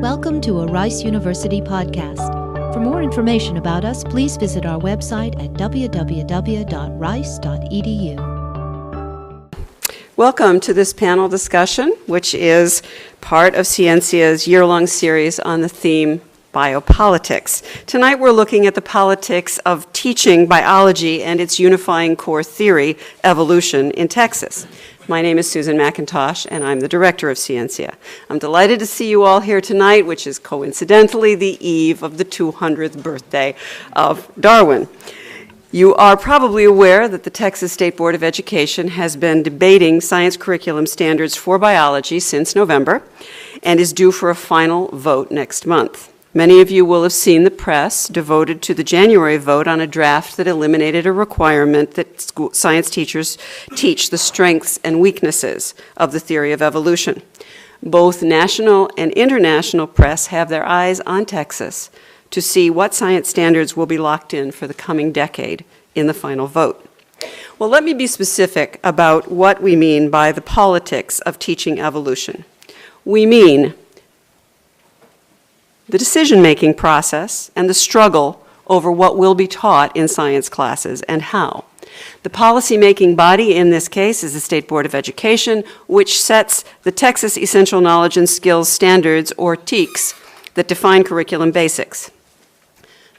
Welcome to a Rice University podcast. For more information about us, please visit our website at www.rice.edu. Welcome to this panel discussion, which is part of Sciencia's year-long series on the theme Biopolitics. Tonight we're looking at the politics of teaching biology and its unifying core theory, evolution, in Texas. My name is Susan McIntosh, and I'm the director of Scientia. I'm delighted to see you all here tonight, which is coincidentally the eve of the 200th birthday of Darwin. You are probably aware that the Texas State Board of Education has been debating science curriculum standards for biology since November and is due for a final vote next month. Many of you will have seen the press devoted to the January vote on a draft that eliminated a requirement that science teachers teach the strengths and weaknesses of the theory of evolution. Both national and international press have their eyes on Texas to see what science standards will be locked in for the coming decade in the final vote. Well, let me be specific about what we mean by the politics of teaching evolution. We mean the decision-making process and the struggle over what will be taught in science classes and how. The policy-making body in this case is the State Board of Education, which sets the Texas Essential Knowledge and Skills Standards, or TEKS, that define curriculum basics.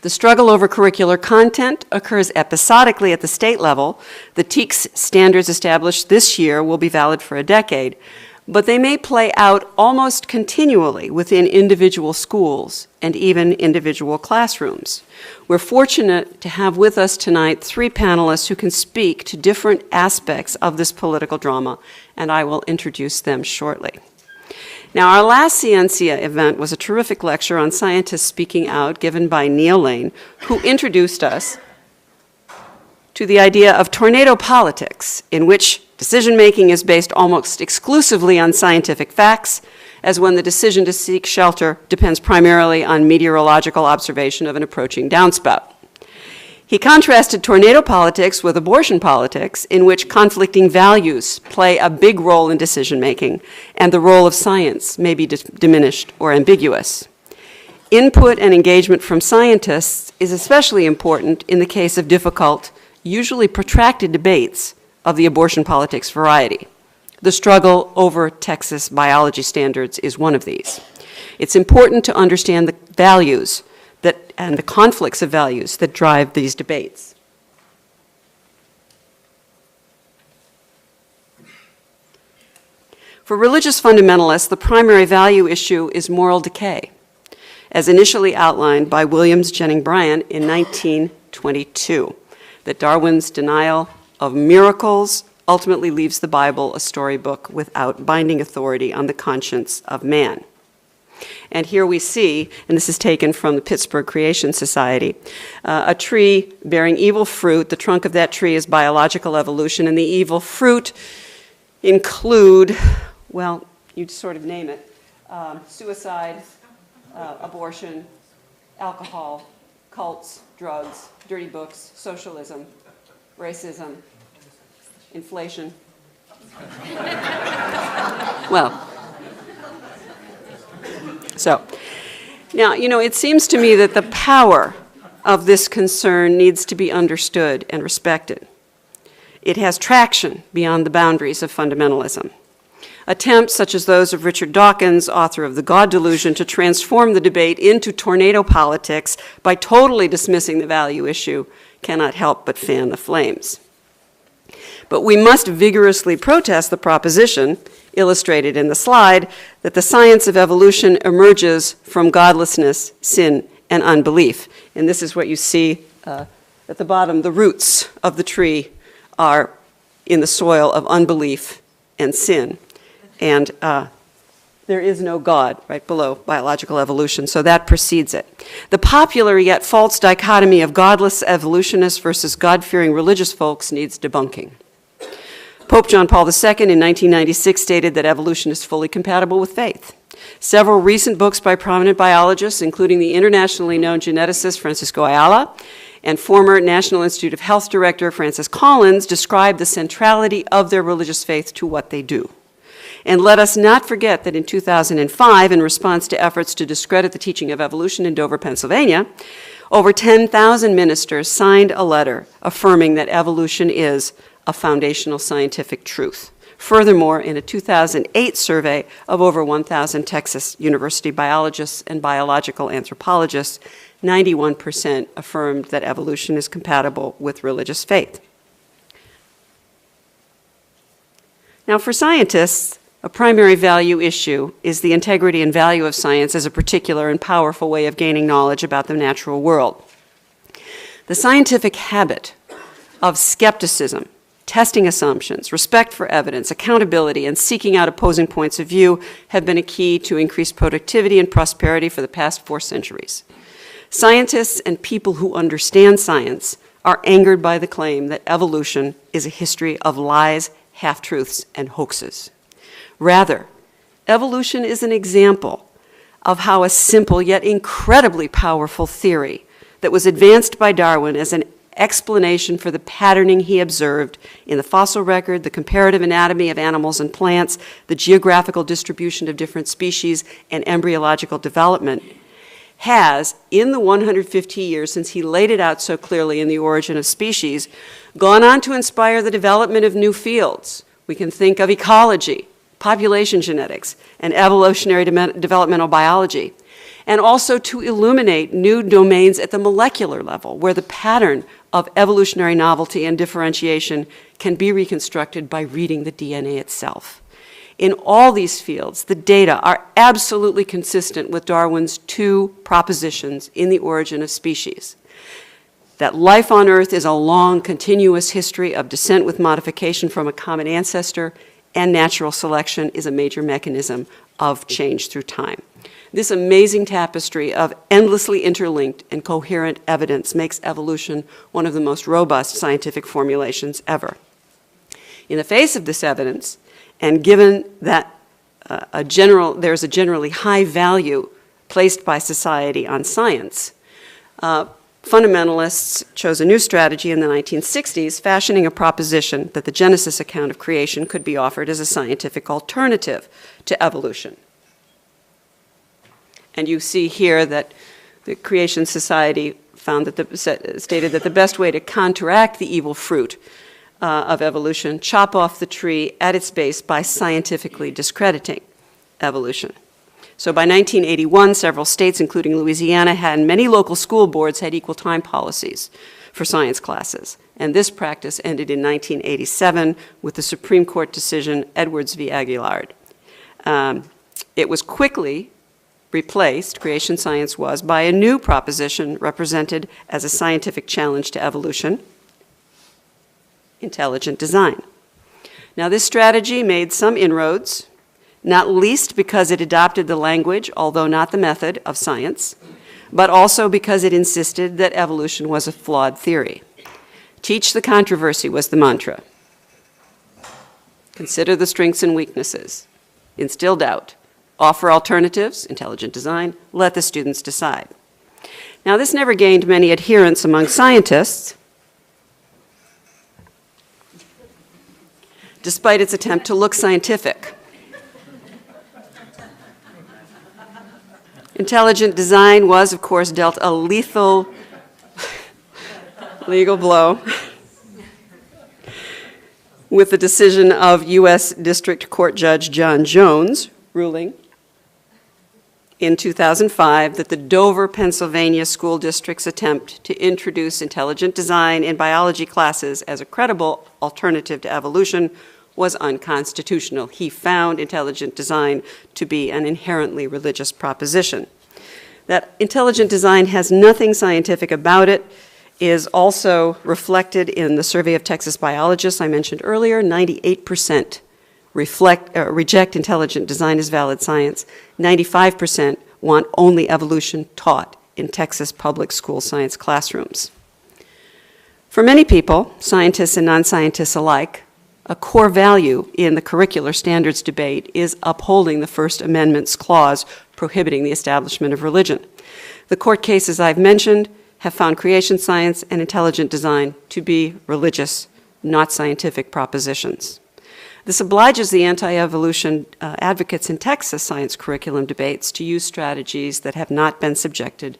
The struggle over curricular content occurs episodically at the state level. The TEKS standards established this year will be valid for a decade, but they may play out almost continually within individual schools and even individual classrooms. We're fortunate to have with us tonight three panelists who can speak to different aspects of this political drama, and I will introduce them shortly. Now, our last Scientia event was a terrific lecture on scientists speaking out given by Neil Lane, who introduced us to the idea of tornado politics, in which decision-making is based almost exclusively on scientific facts, as when the decision to seek shelter depends primarily on meteorological observation of an approaching downspout. He contrasted tornado politics with abortion politics, in which conflicting values play a big role in decision-making, and the role of science may be diminished or ambiguous. Input and engagement from scientists is especially important in the case of difficult, usually protracted debates of the abortion politics variety. The struggle over Texas biology standards is one of these. It's important to understand the values and the conflicts of values that drive these debates. For religious fundamentalists, the primary value issue is moral decay, as initially outlined by Williams Jennings Bryan in 1922, that Darwin's denial of miracles ultimately leaves the Bible a storybook without binding authority on the conscience of man. And here we see, and this is taken from the Pittsburgh Creation Society, a tree bearing evil fruit. The trunk of that tree is biological evolution, and the evil fruit include, well, you sort of name it, suicide, abortion, alcohol, cults, drugs, dirty books, socialism, racism, inflation. Well, so, now, it seems to me that the power of this concern needs to be understood and respected. It has traction beyond the boundaries of fundamentalism. Attempts such as those of Richard Dawkins, author of The God Delusion, to transform the debate into tornado politics by totally dismissing the value issue cannot help but fan the flames. But we must vigorously protest the proposition, illustrated in the slide, that the science of evolution emerges from godlessness, sin, and unbelief. And this is what you see at the bottom. The roots of the tree are in the soil of unbelief and sin. And there is no God right below biological evolution, so that precedes it. The popular yet false dichotomy of godless evolutionists versus God-fearing religious folks needs debunking. Pope John Paul II in 1996 stated that evolution is fully compatible with faith. Several recent books by prominent biologists, including the internationally known geneticist Francisco Ayala and former National Institute of Health Director Francis Collins, describe the centrality of their religious faith to what they do. And let us not forget that in 2005, in response to efforts to discredit the teaching of evolution in Dover, Pennsylvania, over 10,000 ministers signed a letter affirming that evolution is a foundational scientific truth. Furthermore, in a 2008 survey of over 1,000 Texas University biologists and biological anthropologists, 91% affirmed that evolution is compatible with religious faith. Now, for scientists, a primary value issue is the integrity and value of science as a particular and powerful way of gaining knowledge about the natural world. The scientific habit of skepticism, testing assumptions, respect for evidence, accountability, and seeking out opposing points of view have been a key to increased productivity and prosperity for the past 4 centuries. Scientists and people who understand science are angered by the claim that evolution is a history of lies, half-truths, and hoaxes. Rather, evolution is an example of how a simple yet incredibly powerful theory that was advanced by Darwin as an explanation for the patterning he observed in the fossil record, the comparative anatomy of animals and plants, the geographical distribution of different species, and embryological development, has, in the 150 years since he laid it out so clearly in The Origin of Species, gone on to inspire the development of new fields. We can think of ecology, population genetics, and evolutionary developmental biology, and also to illuminate new domains at the molecular level, where the pattern of evolutionary novelty and differentiation can be reconstructed by reading the DNA itself. In all these fields, the data are absolutely consistent with Darwin's 2 propositions in The Origin of Species: that life on Earth is a long, continuous history of descent with modification from a common ancestor, and natural selection is a major mechanism of change through time. This amazing tapestry of endlessly interlinked and coherent evidence makes evolution one of the most robust scientific formulations ever. In the face of this evidence, and given that there's a generally high value placed by society on science, fundamentalists chose a new strategy in the 1960s, fashioning a proposition that the Genesis account of creation could be offered as a scientific alternative to evolution. And you see here that the Creation Society stated that the best way to counteract the evil fruit of evolution, chop off the tree at its base by scientifically discrediting evolution. So by 1981, several states, including Louisiana, and many local school boards had equal time policies for science classes. And this practice ended in 1987 with the Supreme Court decision Edwards v. Aguillard. It was quickly replaced, creation science was, by a new proposition represented as a scientific challenge to evolution: intelligent design. Now, this strategy made some inroads, not least because it adopted the language, although not the method, of science, but also because it insisted that evolution was a flawed theory. Teach the controversy was the mantra. Consider the strengths and weaknesses. Instill doubt. Offer alternatives, intelligent design. Let the students decide. Now, this never gained many adherents among scientists, despite its attempt to look scientific. Intelligent design was, of course, dealt a lethal legal blow with the decision of U.S. District Court Judge John Jones ruling in 2005 that the Dover, Pennsylvania school district's attempt to introduce intelligent design in biology classes as a credible alternative to evolution was unconstitutional. He found intelligent design to be an inherently religious proposition. That intelligent design has nothing scientific about it is also reflected in the survey of Texas biologists I mentioned earlier. 98% reject intelligent design as valid science. 95% want only evolution taught in Texas public school science classrooms. For many people, scientists and non-scientists alike, a core value in the curricular standards debate is upholding the First Amendment's clause prohibiting the establishment of religion. The court cases I've mentioned have found creation science and intelligent design to be religious, not scientific propositions. This obliges the anti-evolution advocates in Texas science curriculum debates to use strategies that have not been subjected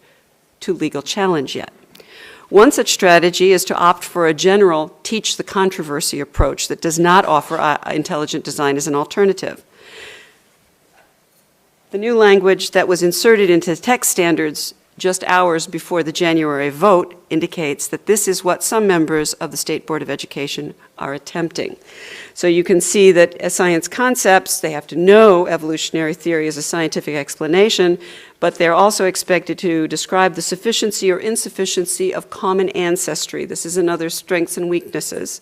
to legal challenge yet. One such strategy is to opt for a general teach the controversy approach that does not offer intelligent design as an alternative. The new language that was inserted into text standards just hours before the January vote indicates that this is what some members of the State Board of Education are attempting. So you can see that as science concepts, they have to know evolutionary theory as a scientific explanation, but they're also expected to describe the sufficiency or insufficiency of common ancestry. This is another strengths and weaknesses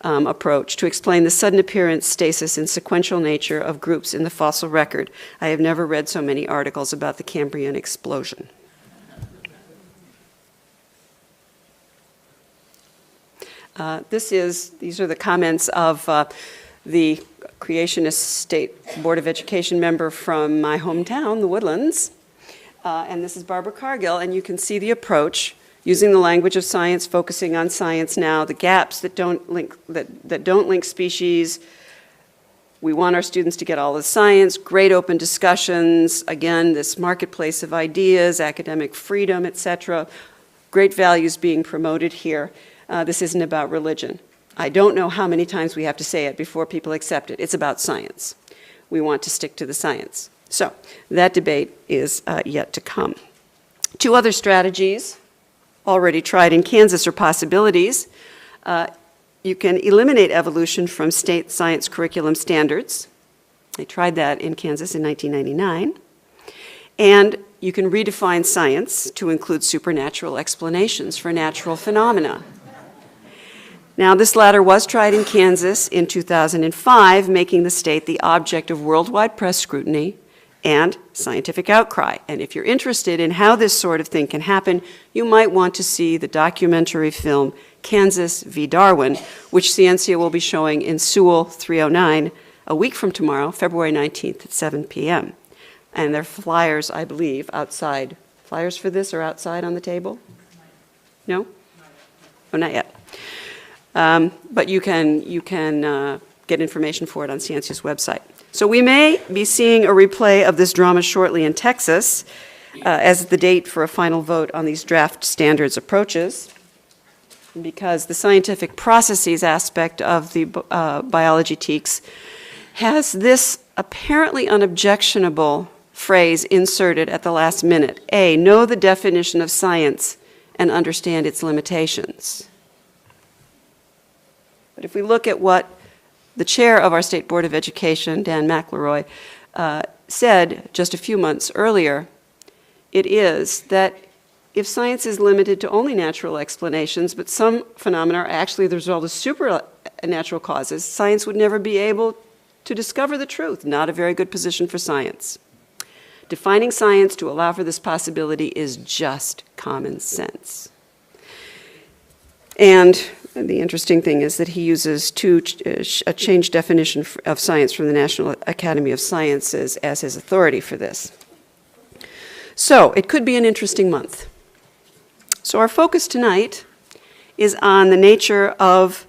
approach to explain the sudden appearance, stasis, and sequential nature of groups in the fossil record. I have never read so many articles about the Cambrian explosion. These are the comments of the creationist State Board of Education member from my hometown, the Woodlands. And this is Barbara Cargill, and you can see the approach using the language of science, focusing on science now, the gaps that don't link species. We want our students to get all the science, great open discussions, again, this marketplace of ideas, academic freedom, etc. Great values being promoted here. This isn't about religion. I don't know how many times we have to say it before people accept it. It's about science. We want to stick to the science. So that debate is yet to come. Two other strategies already tried in Kansas are possibilities. You can eliminate evolution from state science curriculum standards. They tried that in Kansas in 1999. And you can redefine science to include supernatural explanations for natural phenomena. Now, this latter was tried in Kansas in 2005, making the state the object of worldwide press scrutiny and scientific outcry. And if you're interested in how this sort of thing can happen, you might want to see the documentary film Kansas v. Darwin, which Scientia will be showing in Sewell 309 a week from tomorrow, February 19th at 7 p.m. And there are flyers, I believe, outside. Flyers for this are outside on the table? No? Oh, not yet. But you can get information for it on Sciencia's website. So we may be seeing a replay of this drama shortly in Texas as the date for a final vote on these draft standards approaches, because the scientific processes aspect of the biology TEKS has this apparently unobjectionable phrase inserted at the last minute. A, know the definition of science and understand its limitations. But if we look at what the chair of our State Board of Education, Dan McElroy, said just a few months earlier, it is that if science is limited to only natural explanations, but some phenomena are actually the result of supernatural causes, science would never be able to discover the truth. Not a very good position for science. Defining science to allow for this possibility is just common sense. And the interesting thing is that he uses a changed definition of science from the National Academy of Sciences as his authority for this. So it could be an interesting month. So our focus tonight is on the nature of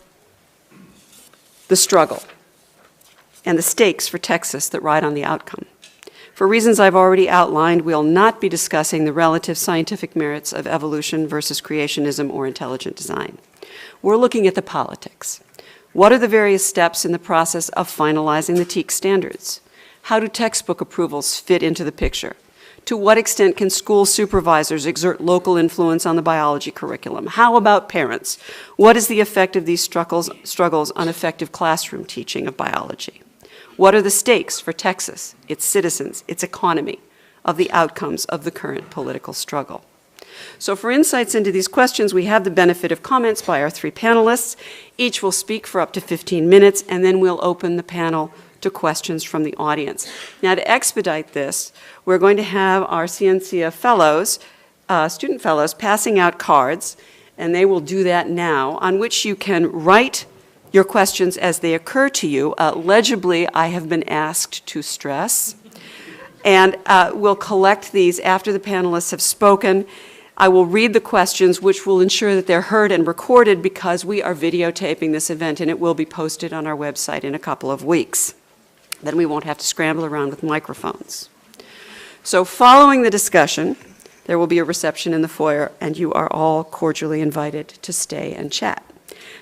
the struggle and the stakes for Texas that ride on the outcome. For reasons I've already outlined, we'll not be discussing the relative scientific merits of evolution versus creationism or intelligent design. We're looking at the politics. What are the various steps in the process of finalizing the TEKS standards? How do textbook approvals fit into the picture? To what extent can school supervisors exert local influence on the biology curriculum? How about parents? What is the effect of these struggles on effective classroom teaching of biology? What are the stakes for Texas, its citizens, its economy, of the outcomes of the current political struggle? So for insights into these questions, we have the benefit of comments by our three panelists. Each will speak for up to 15 minutes, and then we'll open the panel to questions from the audience. Now, to expedite this, we're going to have our Scientia fellows, student fellows, passing out cards, and they will do that now, on which you can write your questions as they occur to you. Legibly, I have been asked to stress. And we'll collect these after the panelists have spoken. I will read the questions, which will ensure that they're heard and recorded because we are videotaping this event and it will be posted on our website in a couple of weeks. Then we won't have to scramble around with microphones. So following the discussion, there will be a reception in the foyer, and you are all cordially invited to stay and chat.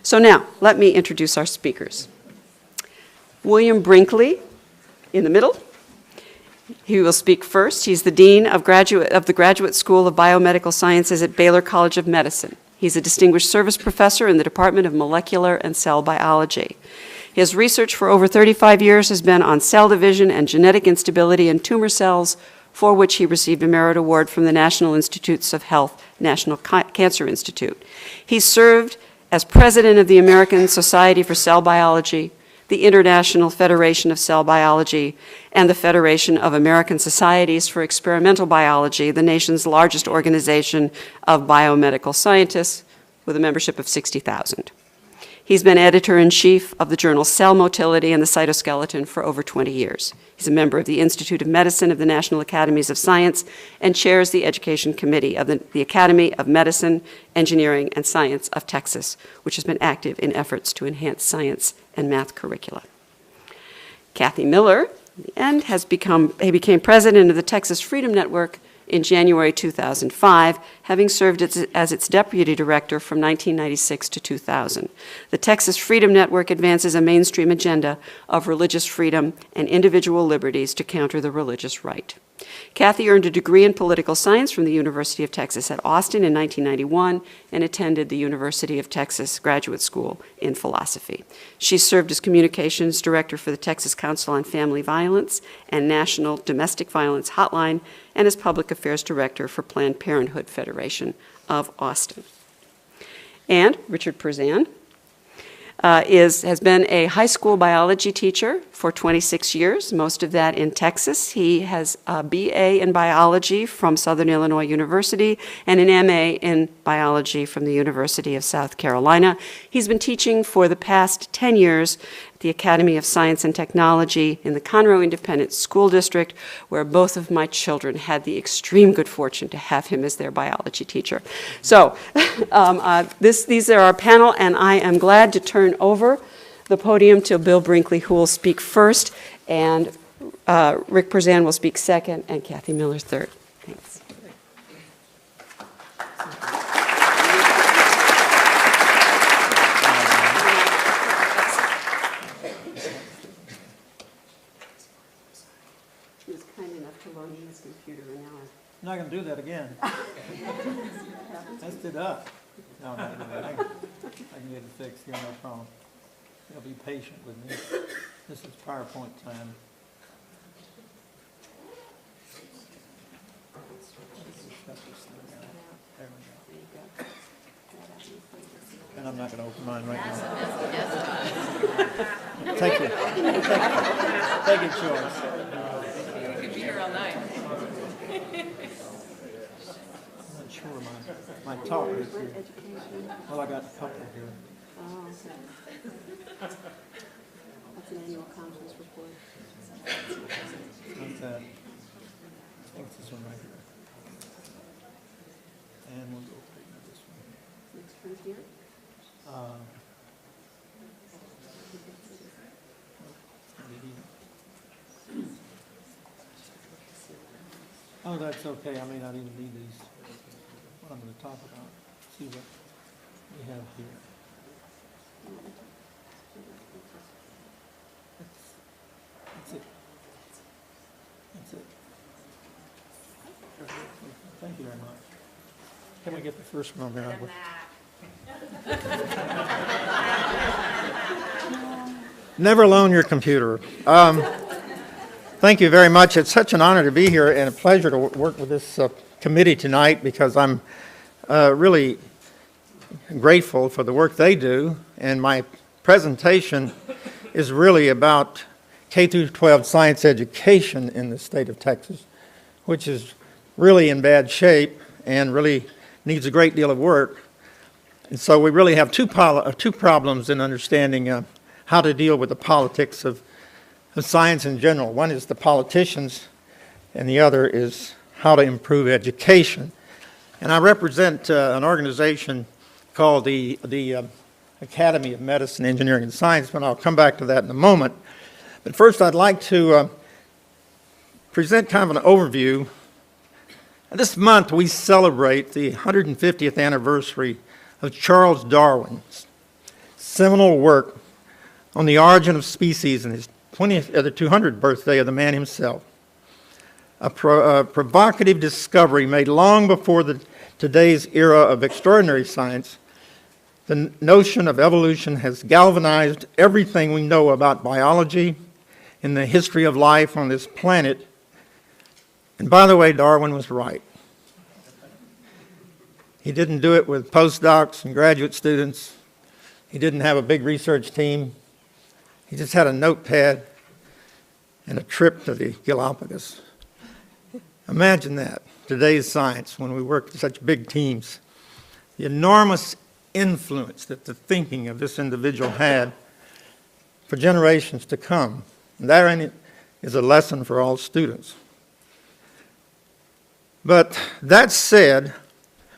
So now, let me introduce our speakers. William Brinkley, in the middle. He will speak first. He's the Dean of the Graduate School of Biomedical Sciences at Baylor College of Medicine. He's a Distinguished Service Professor in the Department of Molecular and Cell Biology. His research for over 35 years has been on cell division and genetic instability in tumor cells, for which he received a merit award from the National Institutes of Health National Cancer Institute. He served as president of the American Society for Cell Biology, the International Federation of Cell Biology, and the Federation of American Societies for Experimental Biology, the nation's largest organization of biomedical scientists, with a membership of 60,000. He's been editor-in-chief of the journal Cell Motility and the Cytoskeleton for over 20 years. He's a member of the Institute of Medicine of the National Academies of Science and chairs the Education Committee of the Academy of Medicine, Engineering, and Science of Texas, which has been active in efforts to enhance science and math curricula. Kathy Miller, in the end, became president of the Texas Freedom Network in January 2005, having served as its deputy director from 1996 to 2000. The Texas Freedom Network advances a mainstream agenda of religious freedom and individual liberties to counter the religious right. Kathy earned a degree in political science from the University of Texas at Austin in 1991 and attended the University of Texas Graduate School in philosophy. She served as communications director for the Texas Council on Family Violence and National Domestic Violence Hotline, and as public affairs director for Planned Parenthood Federation of Austin. And Richard Perzan has been a high school biology teacher for 26 years, most of that in Texas. He has a BA in biology from Southern Illinois University and an MA in biology from the University of South Carolina. He's been teaching for the past 10 years at the Academy of Science and Technology in the Conroe Independent School District, where both of my children had the extreme good fortune to have him as their biology teacher. So these are our panel, and I am glad to turn over the podium to Bill Brinkley, who will speak first, and Rick Perzan will speak second, and Kathy Miller third. Thanks. He was kind enough to loan me his computer, and now I'm not going to do that again. Messed it up. No, I'm not going to do that. I can get it fixed here, no problem. You'll be patient with me. This is PowerPoint time. There we go. And I'm not going to open mine right now. Take it. Take it, yours. You could be here all night. I'm not sure my talk is here. Well, I got a couple here. Oh, okay. That's an annual conference report. What's that? I think it's this one right here. And we'll go to this one. Next frontier. Oh, that's okay. I may not even need these. What I'm going to talk about. See what we have here. That's it. That's it. Thank you very much. Can we get the first one over here? Never loan your computer. Thank you very much. It's such an honor to be here and a pleasure to work with this committee tonight, because I'm really grateful for the work they do, and my presentation is really about K-12 science education in the state of Texas, which is really in bad shape and really needs a great deal of work. And so we really have two problems in understanding how to deal with the politics of science in general. One is the politicians, and the other is how to improve education. And I represent an organization called the Academy of Medicine, Engineering, and Science, but I'll come back to that in a moment. But first, I'd like to present kind of an overview. This month, we celebrate the 150th anniversary of Charles Darwin's seminal work on the origin of species and his 200th birthday of the man himself. A provocative discovery made long before today's era of extraordinary science. The notion of evolution has galvanized everything we know about biology in the history of life on this planet. And by the way, Darwin was right. He didn't do it with postdocs and graduate students. He didn't have a big research team. He just had a notepad and a trip to the Galapagos. Imagine that, today's science, when we work with such big teams. The enormous influence that the thinking of this individual had for generations to come. And therein is a lesson for all students. But that said,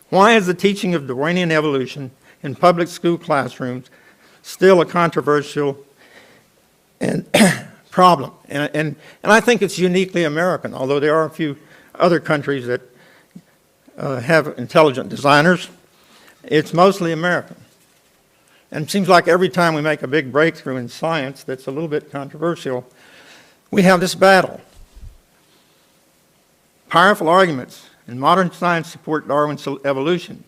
why is the teaching of Darwinian evolution in public school classrooms still a controversial and problem? And I think it's uniquely American, although there are a few other countries that have intelligent designers. It's mostly American. And it seems like every time we make a big breakthrough in science that's a little bit controversial, we have this battle. Powerful arguments in modern science support Darwin's evolution.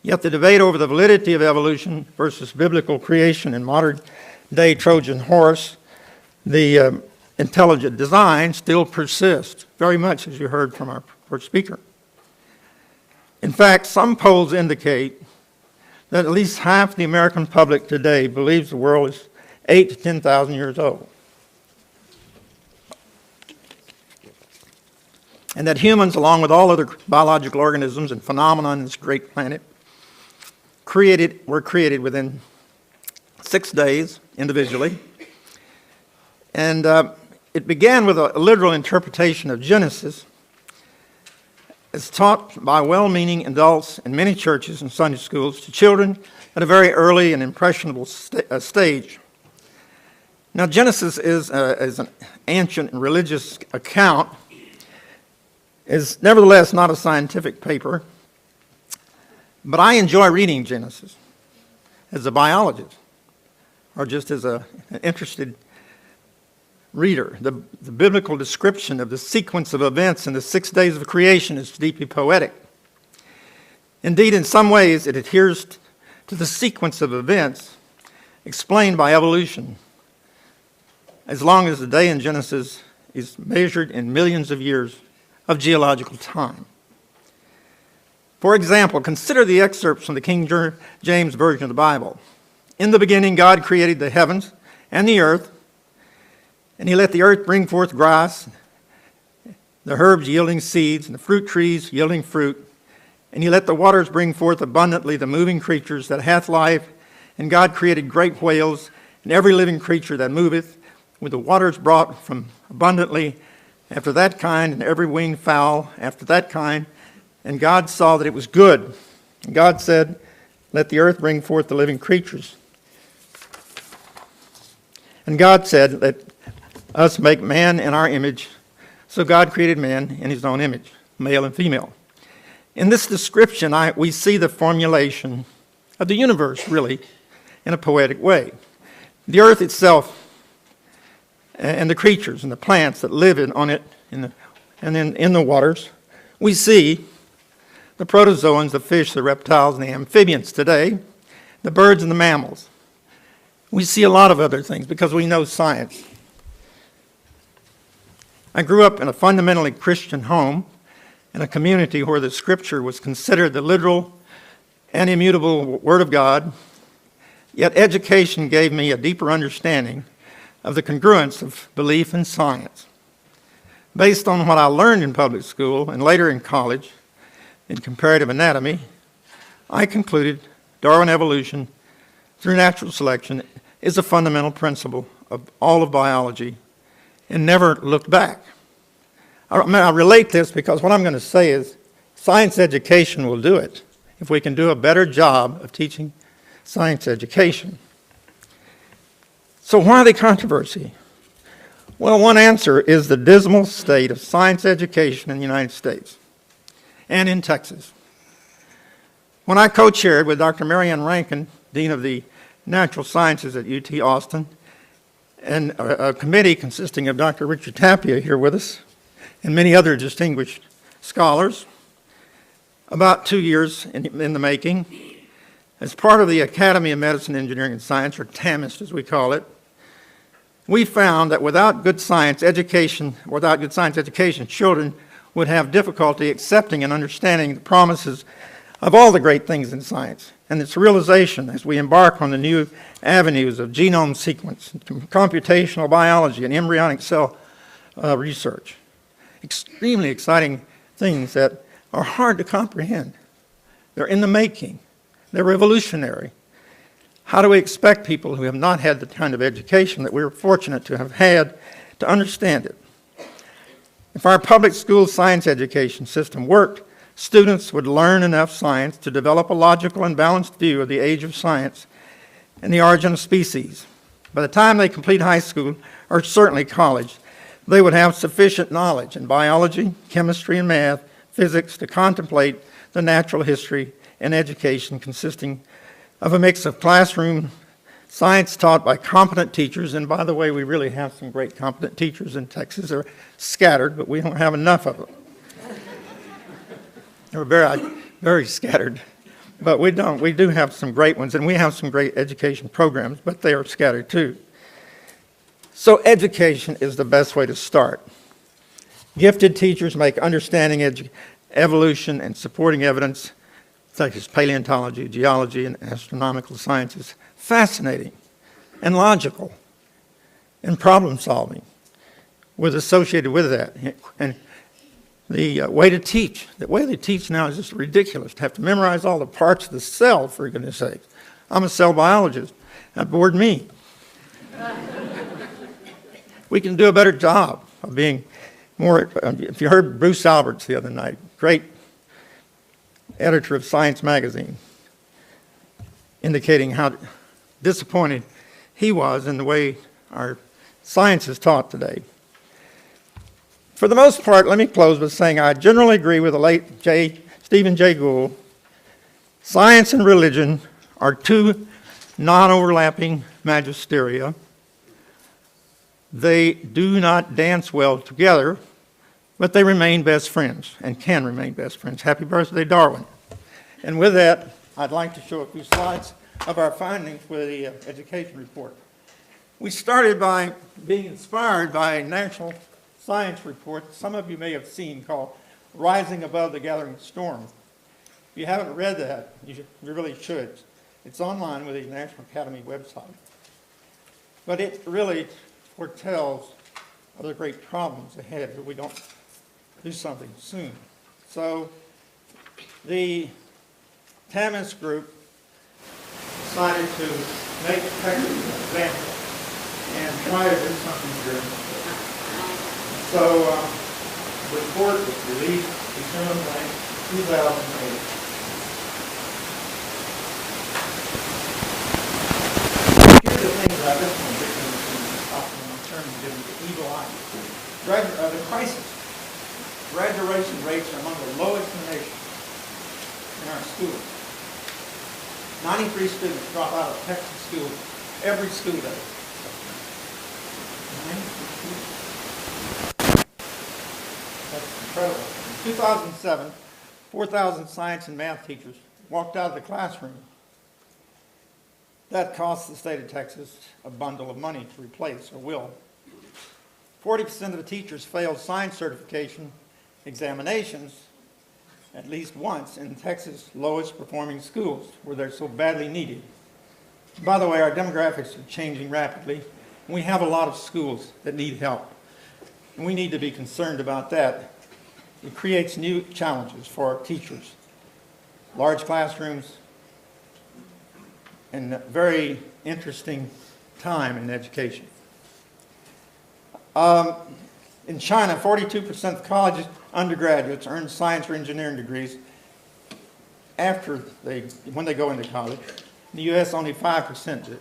Yet the debate over the validity of evolution versus biblical creation in modern-day Trojan horse, the intelligent design, still persists, very much as you heard from our first speaker. In fact, some polls indicate that at least half the American public today believes the world is 8,000 to 10,000 years old. And that humans, along with all other biological organisms and phenomena on this great planet, were created within 6 days individually. And it began with a literal interpretation of Genesis, as taught by well-meaning adults in many churches and Sunday schools to children at a very early and impressionable stage. Now, Genesis is an ancient and religious account, is nevertheless not a scientific paper, but I enjoy reading Genesis as a biologist or just as an interested reader. The biblical description of the sequence of events in the 6 days of creation is deeply poetic. Indeed, in some ways, it adheres to the sequence of events explained by evolution, as long as the day in Genesis is measured in millions of years of geological time. For example, consider the excerpts from the King James Version of the Bible. In the beginning, God created the heavens and the earth, and he let the earth bring forth grass, the herbs yielding seeds, and the fruit trees yielding fruit. And he let the waters bring forth abundantly the moving creatures that hath life. And God created great whales, and every living creature that moveth, with the waters brought from abundantly after that kind, and every winged fowl after that kind. And God saw that it was good. And God said, let the earth bring forth the living creatures. And God said, let us make man in our image. So God created man in his own image, male and female. In this description, we see the formulation of the universe, really, in a poetic way. The earth itself and the creatures and the plants that live on it and then in the waters. We see the protozoans, the fish, the reptiles, and the amphibians today, the birds and the mammals. We see a lot of other things because we know science. I grew up in a fundamentally Christian home in a community where the scripture was considered the literal and immutable word of God, yet education gave me a deeper understanding of the congruence of belief and science. Based on what I learned in public school and later in college in comparative anatomy, I concluded Darwin evolution through natural selection is a fundamental principle of all of biology and never looked back. I relate this because what I'm going to say is Science education will do it if we can do a better job of teaching science education. So why the controversy? Well, one answer is the dismal state of science education in the United States and in Texas. When I co-chaired with Dr. Marianne Rankin, Dean of the Natural Sciences at UT Austin, and a committee consisting of Dr. Richard Tapia here with us, and many other distinguished scholars, about 2 years in the making, as part of the Academy of Medicine, Engineering, and Science, or TAMIST as we call it, we found that without good science education, children would have difficulty accepting and understanding the promises of all the great things in science and its realization as we embark on the new avenues of genome sequence, computational biology, and embryonic cell research. Extremely exciting things that are hard to comprehend. They're in the making. They're revolutionary. How do we expect people who have not had the kind of education that we're fortunate to have had to understand it? If our public school science education system worked, students would learn enough science to develop a logical and balanced view of the age of science and the origin of species. By the time they complete high school, or certainly college, they would have sufficient knowledge in biology, chemistry, and math, physics to contemplate the natural history and education consisting of a mix of classroom science taught by competent teachers, and by the way, we really have some great competent teachers in Texas. They're scattered, but we don't have enough of them. They're very, very scattered, but we don't. We do have some great ones, and we have some great education programs, but they are scattered too. So education is the best way to start. Gifted teachers make understanding evolution and supporting evidence, such as paleontology, geology, and astronomical sciences, fascinating and logical and problem-solving was associated with that. And the way they teach now is just ridiculous. To have to memorize all the parts of the cell, for goodness sake. I'm a cell biologist. That bored me. We can do a better job of being more, if you heard Bruce Alberts the other night, great editor of Science magazine, indicating how disappointed he was in the way our science is taught today. For the most part, let me close with saying I generally agree with the late Stephen Jay Gould. Science and religion are two non-overlapping magisteria. They do not dance well together, but they remain best friends and can remain best friends. Happy birthday, Darwin. And with that, I'd like to show a few slides of our findings for the education report. We started by being inspired by a national science report some of you may have seen called Rising Above the Gathering Storm. If you haven't read that, you really should. It's online with the National Academy website. But it really foretells other great problems ahead if we don't do something soon. So the TAMIS group decided to make Texas an example and try to do something here. So the report was released December 9, 2008. Here's the thing about this one, in terms of giving the evil eye. The crisis. Graduation rates are among the lowest in the nation in our schools. 93 students drop out of Texas schools every school day. That's incredible. In 2007, 4,000 science and math teachers walked out of the classroom. That cost the state of Texas a bundle of money to replace, or will. 40% of the teachers failed science certification examinations at least once in Texas' lowest performing schools where they're so badly needed. By the way, our demographics are changing rapidly, and we have a lot of schools that need help. And we need to be concerned about that. It creates new challenges for our teachers. Large classrooms, and a very interesting time in education. It's In China, 42% of college undergraduates earn science or engineering degrees when they go into college. In the U.S., only 5% do.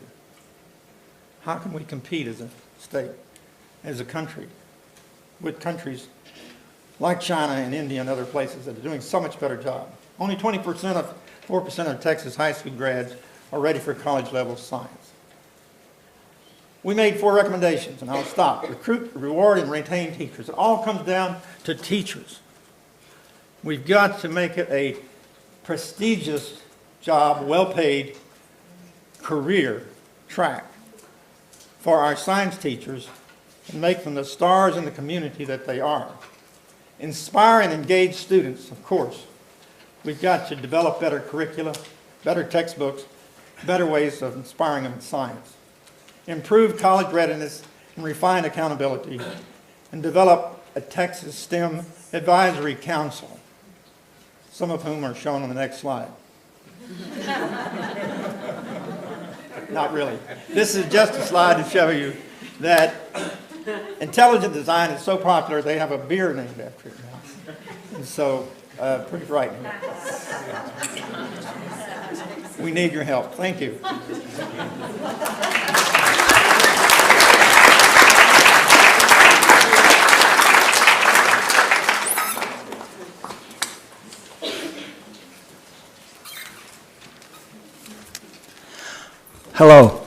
How can we compete as a state, as a country, with countries like China and India and other places that are doing so much better job? Only 4% of Texas high school grads are ready for college-level science. We made 4 recommendations, and I'll stop. Recruit, reward, and retain teachers. It all comes down to teachers. We've got to make it a prestigious job, well-paid career track for our science teachers and make them the stars in the community that they are. Inspire and engage students, of course. We've got to develop better curricula, better textbooks, better ways of inspiring them in science. Improve college readiness and refine accountability, and develop a Texas STEM Advisory Council, some of whom are shown on the next slide. Not really. This is just a slide to show you that intelligent design is so popular they have a beer named after it now. And so, pretty frightening. We need your help. Thank you. Hello.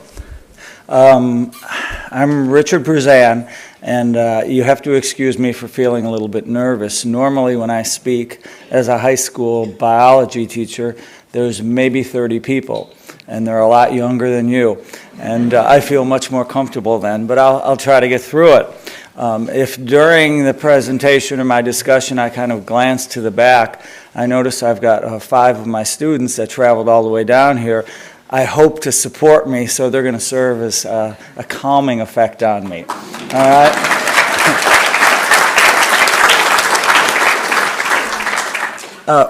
I'm Richard Perzan, and you have to excuse me for feeling a little bit nervous. Normally when I speak as a high school biology teacher, there's maybe 30 people, and they're a lot younger than you. And I feel much more comfortable then, but I'll try to get through it. If during the presentation or my discussion I kind of glance to the back, I notice I've got 5 of my students that traveled all the way down here. I hope to support me, so they're going to serve as a calming effect on me. All right?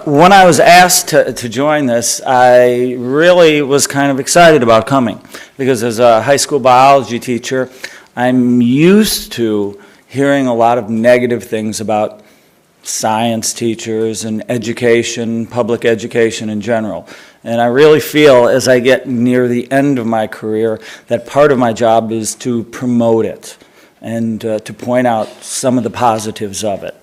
When I was asked to join this, I really was kind of excited about coming, because as a high school biology teacher, I'm used to hearing a lot of negative things about science teachers and education, public education in general. And I really feel as I get near the end of my career that part of my job is to promote it and to point out some of the positives of it.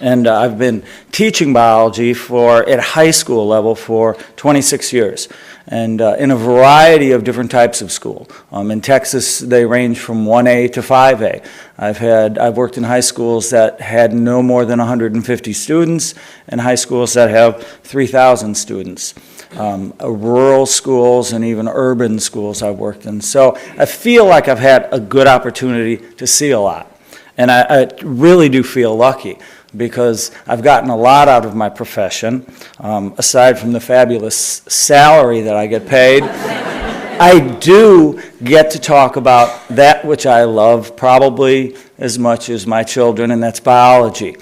And I've been teaching biology at high school level for 26 years, and in a variety of different types of school. In Texas, they range from 1A to 5A. I've worked in high schools that had no more than 150 students, and high schools that have 3,000 students. Rural schools and even urban schools I've worked in. So I feel like I've had a good opportunity to see a lot. And I really do feel lucky, because I've gotten a lot out of my profession, aside from the fabulous salary that I get paid. I do get to talk about that which I love probably as much as my children, and that's biology.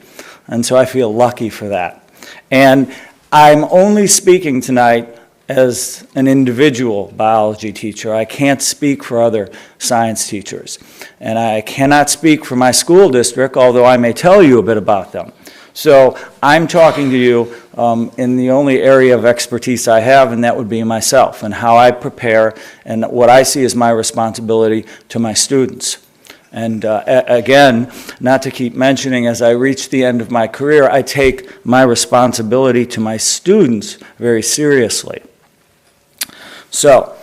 And so I feel lucky for that. And I'm only speaking tonight as an individual biology teacher. I can't speak for other science teachers. And I cannot speak for my school district, although I may tell you a bit about them. So I'm talking to you in the only area of expertise I have, and that would be myself, and how I prepare and what I see as my responsibility to my students. And again, not to keep mentioning, as I reach the end of my career, I take my responsibility to my students very seriously. So,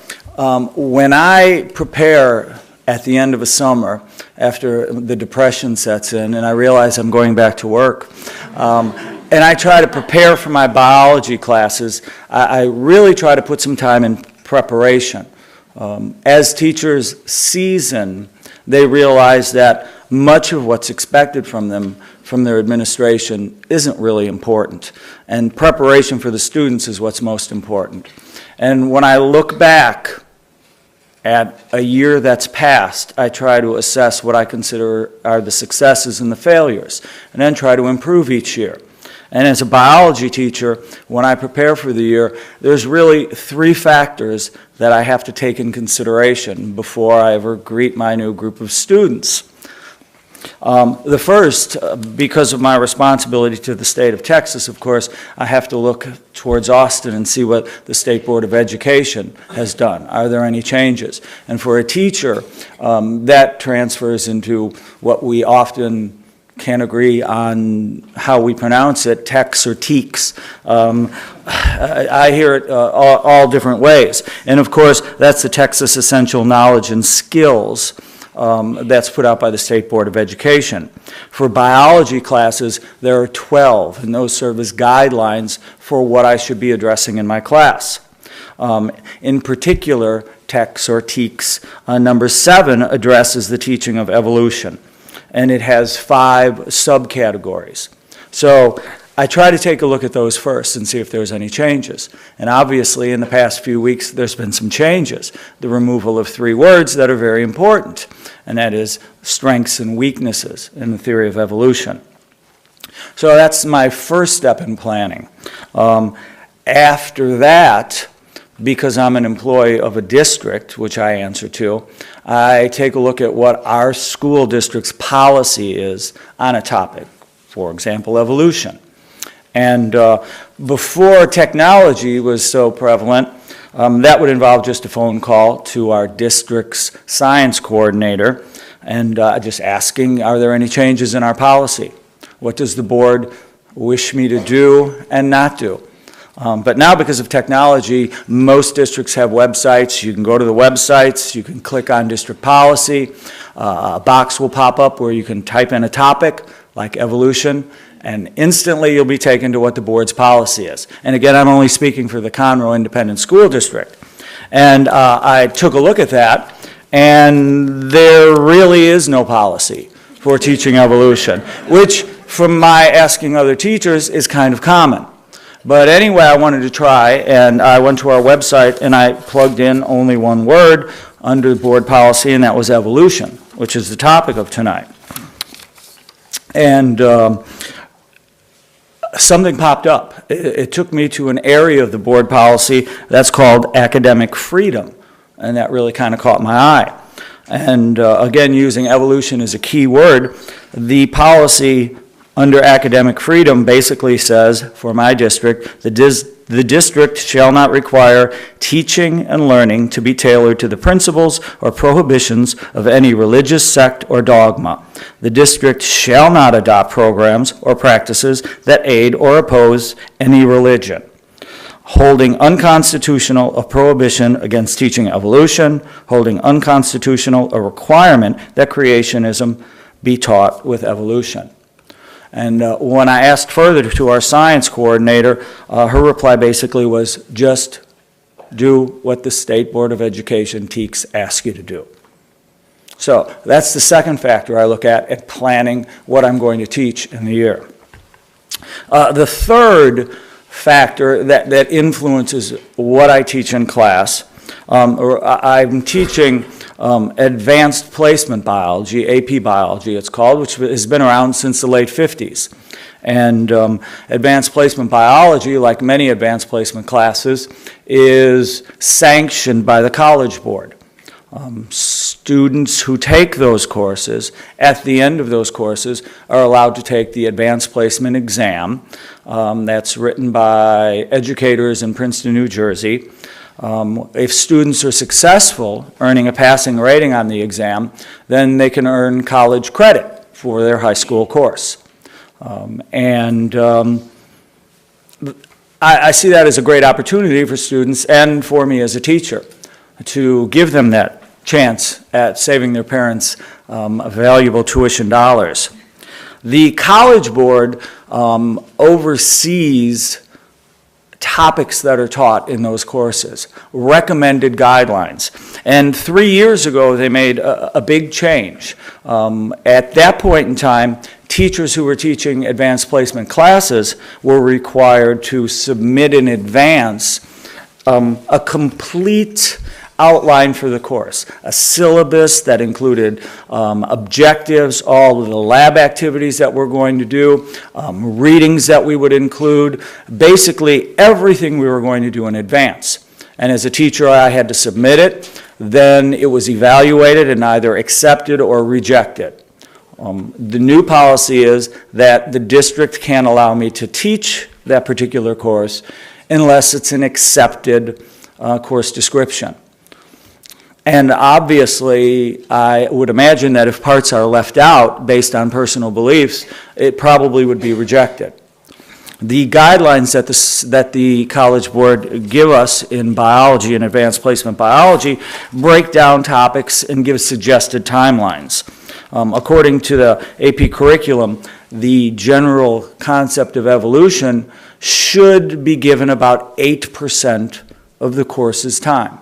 when I prepare at the end of a summer, after the depression sets in and I realize I'm going back to work, and I try to prepare for my biology classes, I really try to put some time in preparation. As teachers season, they realize that much of what's expected from them, from their administration, isn't really important. And preparation for the students is what's most important. And when I look back at a year that's passed, I try to assess what I consider are the successes and the failures, and then try to improve each year. And as a biology teacher, when I prepare for the year, there's really 3 factors that I have to take in consideration before I ever greet my new group of students. The first, because of my responsibility to the state of Texas, of course, I have to look towards Austin and see what the State Board of Education has done. Are there any changes? And for a teacher, that transfers into what we often can't agree on how we pronounce it, tex or teeks. I hear it all different ways. And of course, that's the Texas Essential Knowledge and Skills that's put out by the State Board of Education. For biology classes, there are 12, and those serve as guidelines for what I should be addressing in my class. In particular, tex or teeks, number 7 addresses the teaching of evolution, and it has 5 subcategories. So I try to take a look at those first and see if there's any changes. And obviously, in the past few weeks, there's been some changes. The removal of 3 words that are very important, and that is strengths and weaknesses in the theory of evolution. So that's my first step in planning. After that, because I'm an employee of a district, which I answer to, I take a look at what our school district's policy is on a topic, for example, evolution. And before technology was so prevalent, that would involve just a phone call to our district's science coordinator and just asking, are there any changes in our policy? What does the board wish me to do and not do? But now, because of technology, most districts have websites. You can go to the websites, you can click on district policy, a box will pop up where you can type in a topic like evolution, and instantly you'll be taken to what the board's policy is. And again, I'm only speaking for the Conroe Independent School District. And I took a look at that, and there really is no policy for teaching evolution, which, from my asking other teachers, is kind of common. But anyway, I wanted to try, and I went to our website, and I plugged in only one word under board policy, and that was evolution, which is the topic of tonight. And something popped up. It took me to an area of the board policy that's called academic freedom, and that really kind of caught my eye. And again, using evolution as a key word, the policy under academic freedom basically says, for my district, the district shall not require teaching and learning to be tailored to the principles or prohibitions of any religious sect or dogma. The district shall not adopt programs or practices that aid or oppose any religion, holding unconstitutional a prohibition against teaching evolution, holding unconstitutional a requirement that creationism be taught with evolution. And when I asked further to our science coordinator, her reply basically was, just do what the State Board of Education TEKS asks you to do. So that's the second factor I look at planning what I'm going to teach in the year. The third factor that influences what I teach in class, I'm teaching advanced placement biology, AP biology it's called, which has been around since the late 50s. And advanced placement biology, like many advanced placement classes, is sanctioned by the College Board. Students who take those courses, at the end of those courses, are allowed to take the advanced placement exam. That's written by educators in Princeton, New Jersey. If students are successful, earning a passing rating on the exam, then they can earn college credit for their high school course. I see that as a great opportunity for students and for me as a teacher to give them that chance at saving their parents valuable tuition dollars. The College Board oversees topics that are taught in those courses, recommended guidelines. And 3 years ago, they made a big change. At that point in time, teachers who were teaching advanced placement classes were required to submit in advance a complete outline for the course, a syllabus that included objectives, all of the lab activities that we're going to do, readings that we would include, basically everything we were going to do in advance. And as a teacher, I had to submit it. Then it was evaluated and either accepted or rejected. The new policy is that the district can't allow me to teach that particular course unless it's an accepted course description. And obviously, I would imagine that if parts are left out based on personal beliefs, it probably would be rejected. The guidelines that the College Board give us in biology and advanced placement biology break down topics and give suggested timelines. According to the AP curriculum, the general concept of evolution should be given about 8% of the course's time.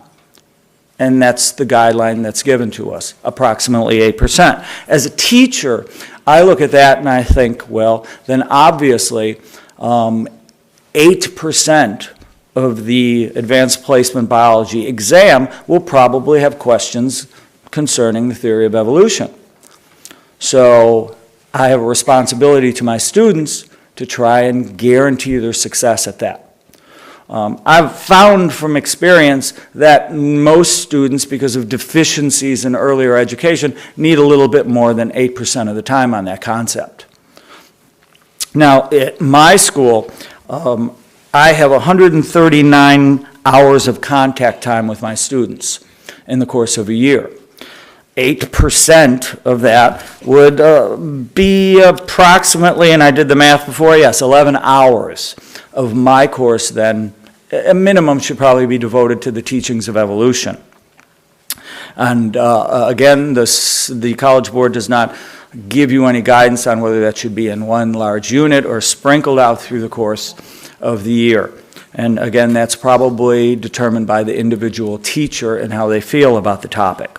And that's the guideline that's given to us, approximately 8%. As a teacher, I look at that and I think, well, then obviously 8% of the advanced placement biology exam will probably have questions concerning the theory of evolution. So I have a responsibility to my students to try and guarantee their success at that. I've found from experience that most students, because of deficiencies in earlier education, need a little bit more than 8% of the time on that concept. Now, at my school, I have 139 hours of contact time with my students in the course of a year. 8% of that would be approximately, and I did the math before, yes, 11 hours of my course then. A minimum should probably be devoted to the teachings of evolution. And again, the College Board does not give you any guidance on whether that should be in one large unit or sprinkled out through the course of the year. And again, that's probably determined by the individual teacher and how they feel about the topic.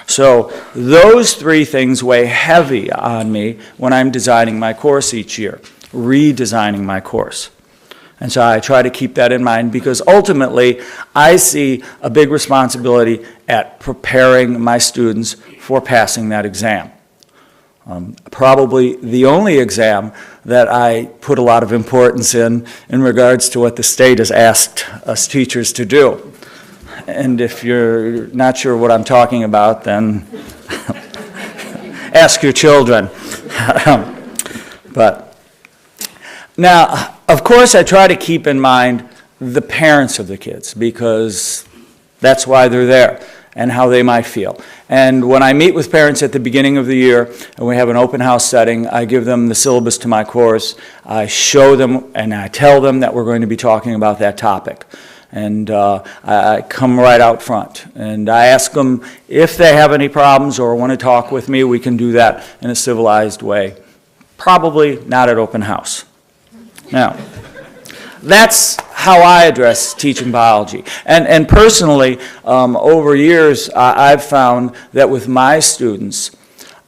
So those three things weigh heavy on me when I'm designing my course each year, redesigning my course. And so I try to keep that in mind because ultimately I see a big responsibility at preparing my students for passing that exam. Probably the only exam that I put a lot of importance in regards to what the state has asked us teachers to do. And if you're not sure what I'm talking about, then ask your children. But now, of course, I try to keep in mind the parents of the kids because that's why they're there and how they might feel. And when I meet with parents at the beginning of the year and we have an open house setting, I give them the syllabus to my course. I show them and I tell them that we're going to be talking about that topic. And I come right out front. And I ask them if they have any problems or want to talk with me, we can do that in a civilized way. Probably not at open house. Now, that's how I address teaching biology. And personally, over years, I've found that with my students,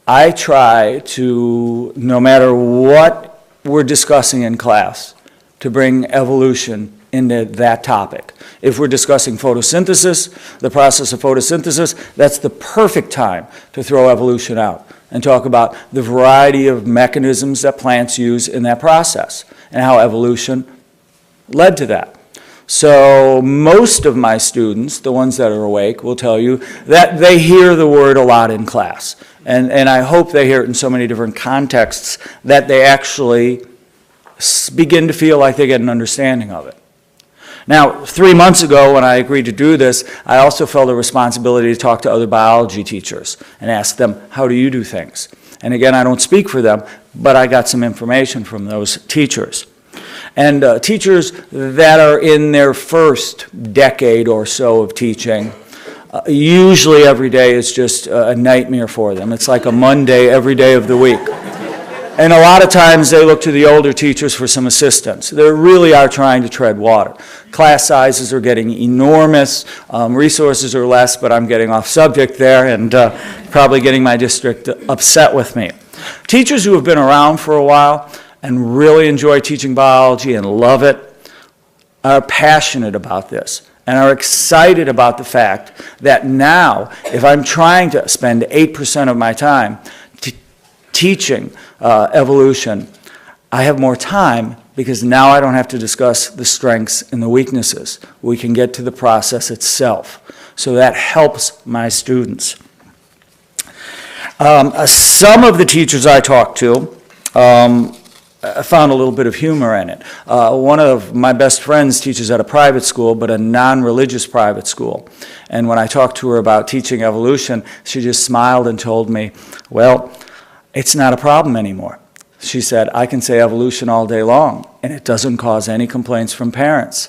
I try to, no matter what we're discussing in class, to bring evolution into that topic. If we're discussing photosynthesis, the process of photosynthesis, that's the perfect time to throw evolution out and talk about the variety of mechanisms that plants use in that process and how evolution led to that. So most of my students, the ones that are awake, will tell you that they hear the word a lot in class. And I hope they hear it in so many different contexts that they actually begin to feel like they get an understanding of it. Now, 3 months ago when I agreed to do this, I also felt a responsibility to talk to other biology teachers and ask them, how do you do things? And again, I don't speak for them, but I got some information from those teachers. And teachers that are in their first decade or so of teaching, usually every day is just a nightmare for them. It's like a Monday every day of the week. And a lot of times they look to the older teachers for some assistance. They really are trying to tread water. Class sizes are getting enormous, resources are less, but I'm getting off subject there and probably getting my district upset with me. Teachers who have been around for a while and really enjoy teaching biology and love it are passionate about this and are excited about the fact that now, if I'm trying to spend 8% of my time teaching evolution, I have more time because now I don't have to discuss the strengths and the weaknesses. We can get to the process itself. So that helps my students. Some of the teachers I talked to I found a little bit of humor in it. One of my best friends teaches at a private school, but a non-religious private school. And when I talked to her about teaching evolution, she just smiled and told me, well, it's not a problem anymore. She said, I can say evolution all day long, and it doesn't cause any complaints from parents.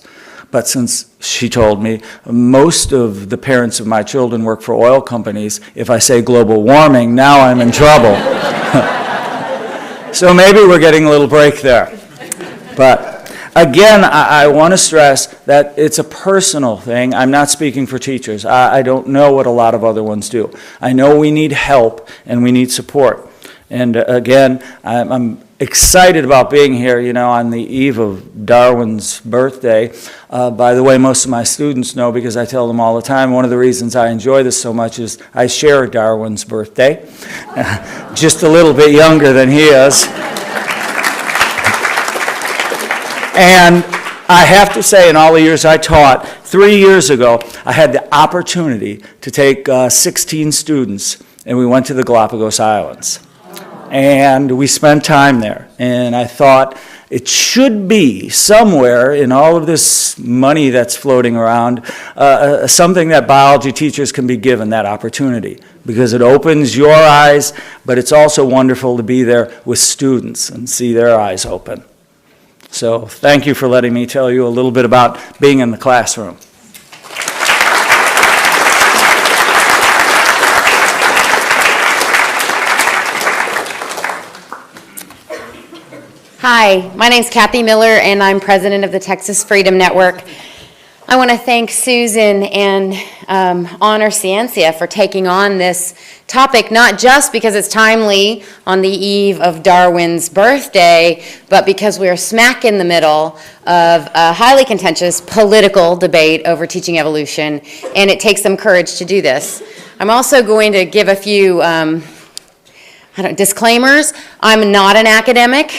But since, she told me, most of the parents of my children work for oil companies, if I say global warming, now I'm in trouble. So maybe we're getting a little break there. But again, I want to stress that it's a personal thing. I'm not speaking for teachers. I don't know what a lot of other ones do. I know we need help and we need support. And again, I'm excited about being here, you know, on the eve of Darwin's birthday. By the way, most of my students know, because I tell them all the time, one of the reasons I enjoy this so much is I share Darwin's birthday. Just a little bit younger than he is. And I have to say, in all the years I taught, 3 years ago, I had the opportunity to take 16 students, and we went to the Galapagos Islands. And we spent time there, and I thought it should be somewhere in all of this money that's floating around, something that biology teachers can be given that opportunity, because it opens your eyes, but it's also wonderful to be there with students and see their eyes open. So thank you for letting me tell you a little bit about being in the classroom. Hi, my name's Kathy Miller, and I'm president of the Texas Freedom Network. I want to thank Susan and honor Scientia for taking on this topic, not just because it's timely on the eve of Darwin's birthday, but because we are smack in the middle of a highly contentious political debate over teaching evolution, and it takes some courage to do this. I'm also going to give a few disclaimers. I'm not an academic.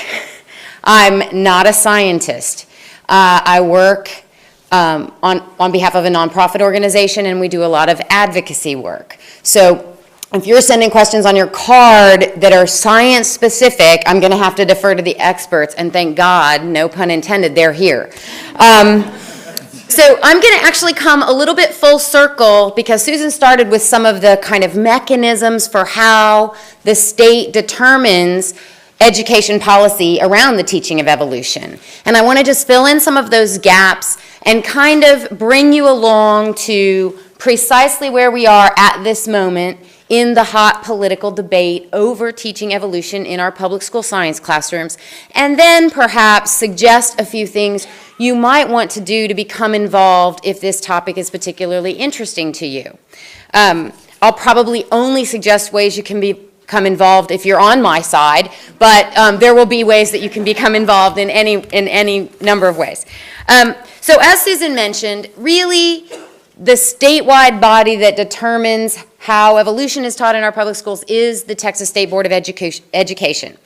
I'm not a scientist. I work on behalf of a nonprofit organization, and we do a lot of advocacy work. So if you're sending questions on your card that are science specific, I'm going to have to defer to the experts, and thank God, no pun intended, they're here. So I'm going to actually come a little bit full circle, because Susan started with some of the kind of mechanisms for how the state determines education policy around the teaching of evolution. And I want to just fill in some of those gaps and kind of bring you along to precisely where we are at this moment in the hot political debate over teaching evolution in our public school science classrooms, and then perhaps suggest a few things you might want to do to become involved if this topic is particularly interesting to you. I'll probably only suggest ways you can become involved if you're on my side, but there will be ways that you can become involved in any number of ways. So as Susan mentioned, really the statewide body that determines how evolution is taught in our public schools is the Texas State Board of Education.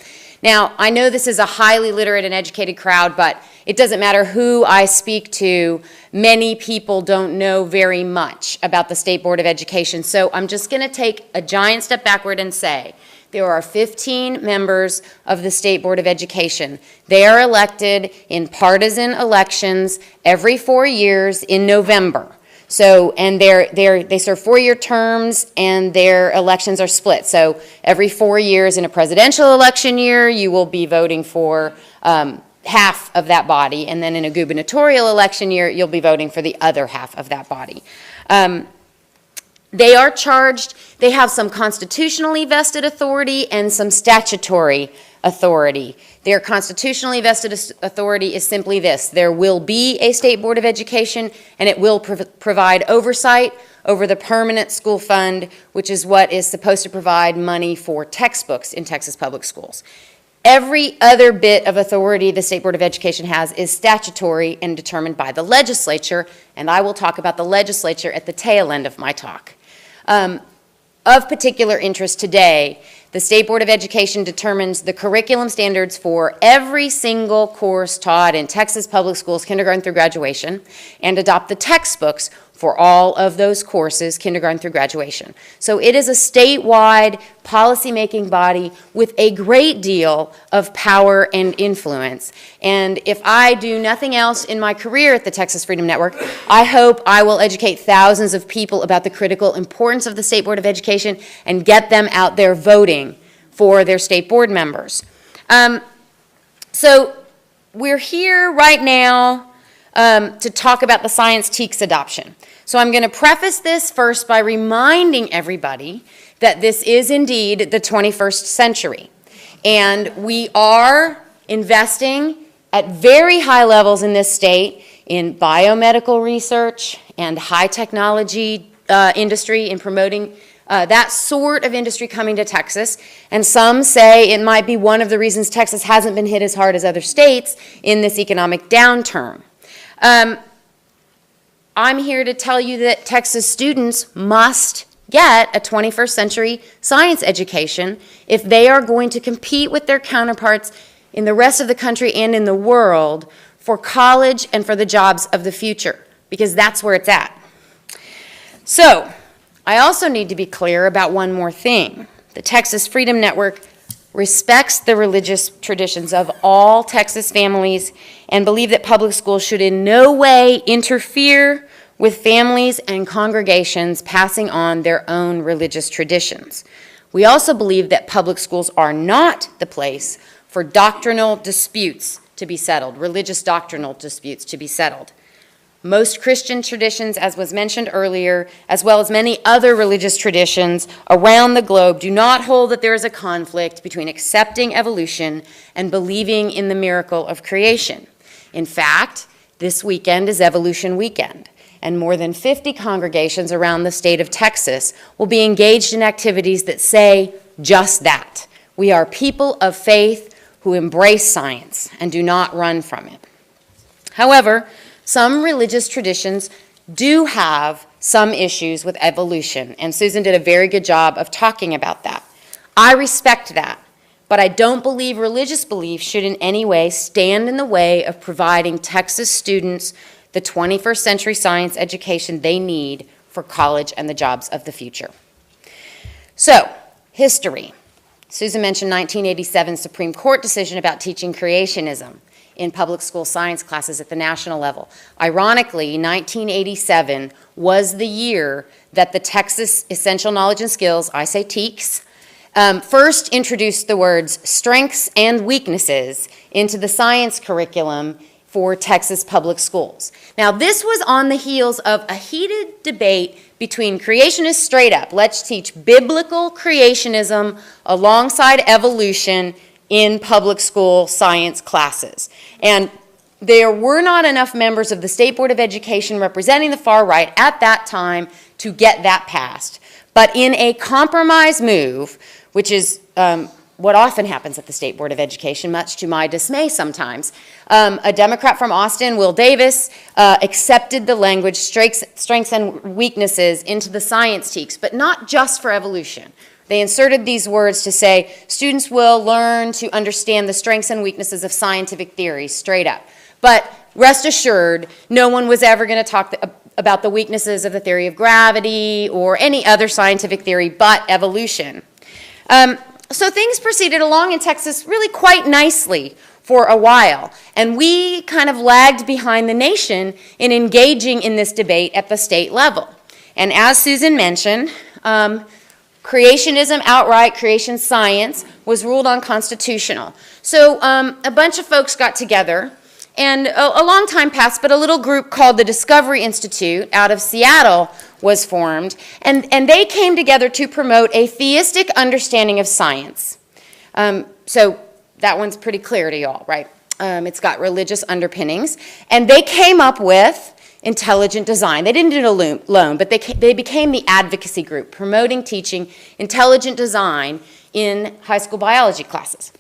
Now, I know this is a highly literate and educated crowd, but it doesn't matter who I speak to, many people don't know very much about the State Board of Education. So I'm just going to take a giant step backward and say there are 15 members of the State Board of Education. They are elected in partisan elections every 4 years in November. So, and they serve 4-year terms, and their elections are split. So every 4 years in a presidential election year, you will be voting for half of that body, and then in a gubernatorial election year, you'll be voting for the other half of that body. They are charged, they have some constitutionally vested authority and some statutory authority. Their constitutionally vested authority is simply this: there will be a State Board of Education, and it will provide oversight over the permanent school fund, which is what is supposed to provide money for textbooks in Texas public schools. Every other bit of authority the State Board of Education has is statutory and determined by the legislature, and I will talk about the legislature at the tail end of my talk. Of particular interest today, the State Board of Education determines the curriculum standards for every single course taught in Texas public schools, kindergarten through graduation, and adopt the textbooks for all of those courses, kindergarten through graduation. So it is a statewide policymaking body with a great deal of power and influence. And if I do nothing else in my career at the Texas Freedom Network, I hope I will educate thousands of people about the critical importance of the State Board of Education and get them out there voting for their state board members. So we're here right now to talk about the Science TEKS adoption. So I'm going to preface this first by reminding everybody that this is indeed the 21st century. And we are investing at very high levels in this state in biomedical research and high technology industry in promoting that sort of industry coming to Texas. And some say it might be one of the reasons Texas hasn't been hit as hard as other states in this economic downturn. I'm here to tell you that Texas students must get a 21st century science education if they are going to compete with their counterparts in the rest of the country and in the world for college and for the jobs of the future, because that's where it's at. So, I also need to be clear about one more thing. The Texas Freedom Network respects the religious traditions of all Texas families and believe that public schools should in no way interfere with families and congregations passing on their own religious traditions. We also believe that public schools are not the place for doctrinal disputes to be settled, religious doctrinal disputes to be settled. Most Christian traditions, as was mentioned earlier, as well as many other religious traditions around the globe, do not hold that there is a conflict between accepting evolution and believing in the miracle of creation. In fact, this weekend is Evolution Weekend, and more than 50 congregations around the state of Texas will be engaged in activities that say just that. We are people of faith who embrace science and do not run from it. However, some religious traditions do have some issues with evolution, and Susan did a very good job of talking about that. I respect that, but I don't believe religious beliefs should in any way stand in the way of providing Texas students the 21st century science education they need for college and the jobs of the future. So, history. Susan mentioned 1987 Supreme Court decision about teaching creationism in public school science classes at the national level. Ironically, 1987 was the year that the Texas Essential Knowledge and Skills, I say TEKS, first introduced the words strengths and weaknesses into the science curriculum for Texas public schools. Now, this was on the heels of a heated debate between creationists straight up, let's teach biblical creationism alongside evolution in public school science classes. And there were not enough members of the State Board of Education representing the far right at that time to get that passed. But in a compromise move, which is what often happens at the State Board of Education, much to my dismay sometimes, a Democrat from Austin, Will Davis, accepted the language strengths and weaknesses into the science TEKS, but not just for evolution. They inserted these words to say, students will learn to understand the strengths and weaknesses of scientific theory, straight up. But rest assured, no one was ever going to talk about the weaknesses of the theory of gravity or any other scientific theory but evolution. So things proceeded along in Texas really quite nicely for a while, and we kind of lagged behind the nation in engaging in this debate at the state level. And as Susan mentioned, creationism, outright creation science, was ruled unconstitutional. So a bunch of folks got together, and a long time passed, but a little group called the Discovery Institute out of Seattle was formed, and they came together to promote a theistic understanding of science. So that one's pretty clear to y'all, right? It's got religious underpinnings, and they came up with intelligent design. They didn't do it alone, but they became the advocacy group, promoting teaching intelligent design in high school biology classes.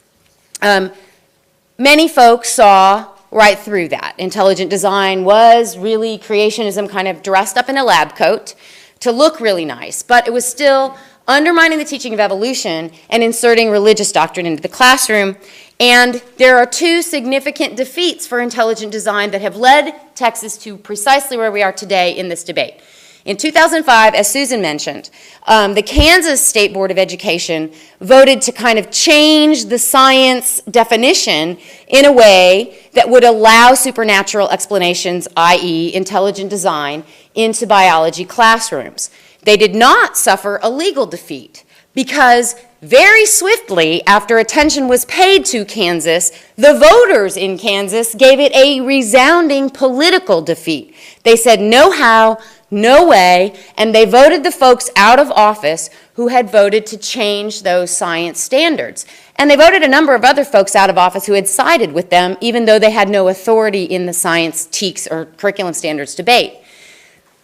Many folks saw right through that. Intelligent design was really creationism kind of dressed up in a lab coat to look really nice, but it was still undermining the teaching of evolution and inserting religious doctrine into the classroom. And there are two significant defeats for intelligent design that have led Texas to precisely where we are today in this debate. In 2005, as Susan mentioned, the Kansas State Board of Education voted to kind of change the science definition in a way that would allow supernatural explanations, i.e. intelligent design, into biology classrooms. They did not suffer a legal defeat because very swiftly, after attention was paid to Kansas, the voters in Kansas gave it a resounding political defeat. They said no how, no way, and they voted the folks out of office who had voted to change those science standards. And they voted a number of other folks out of office who had sided with them, even though they had no authority in the science TEKS or curriculum standards debate.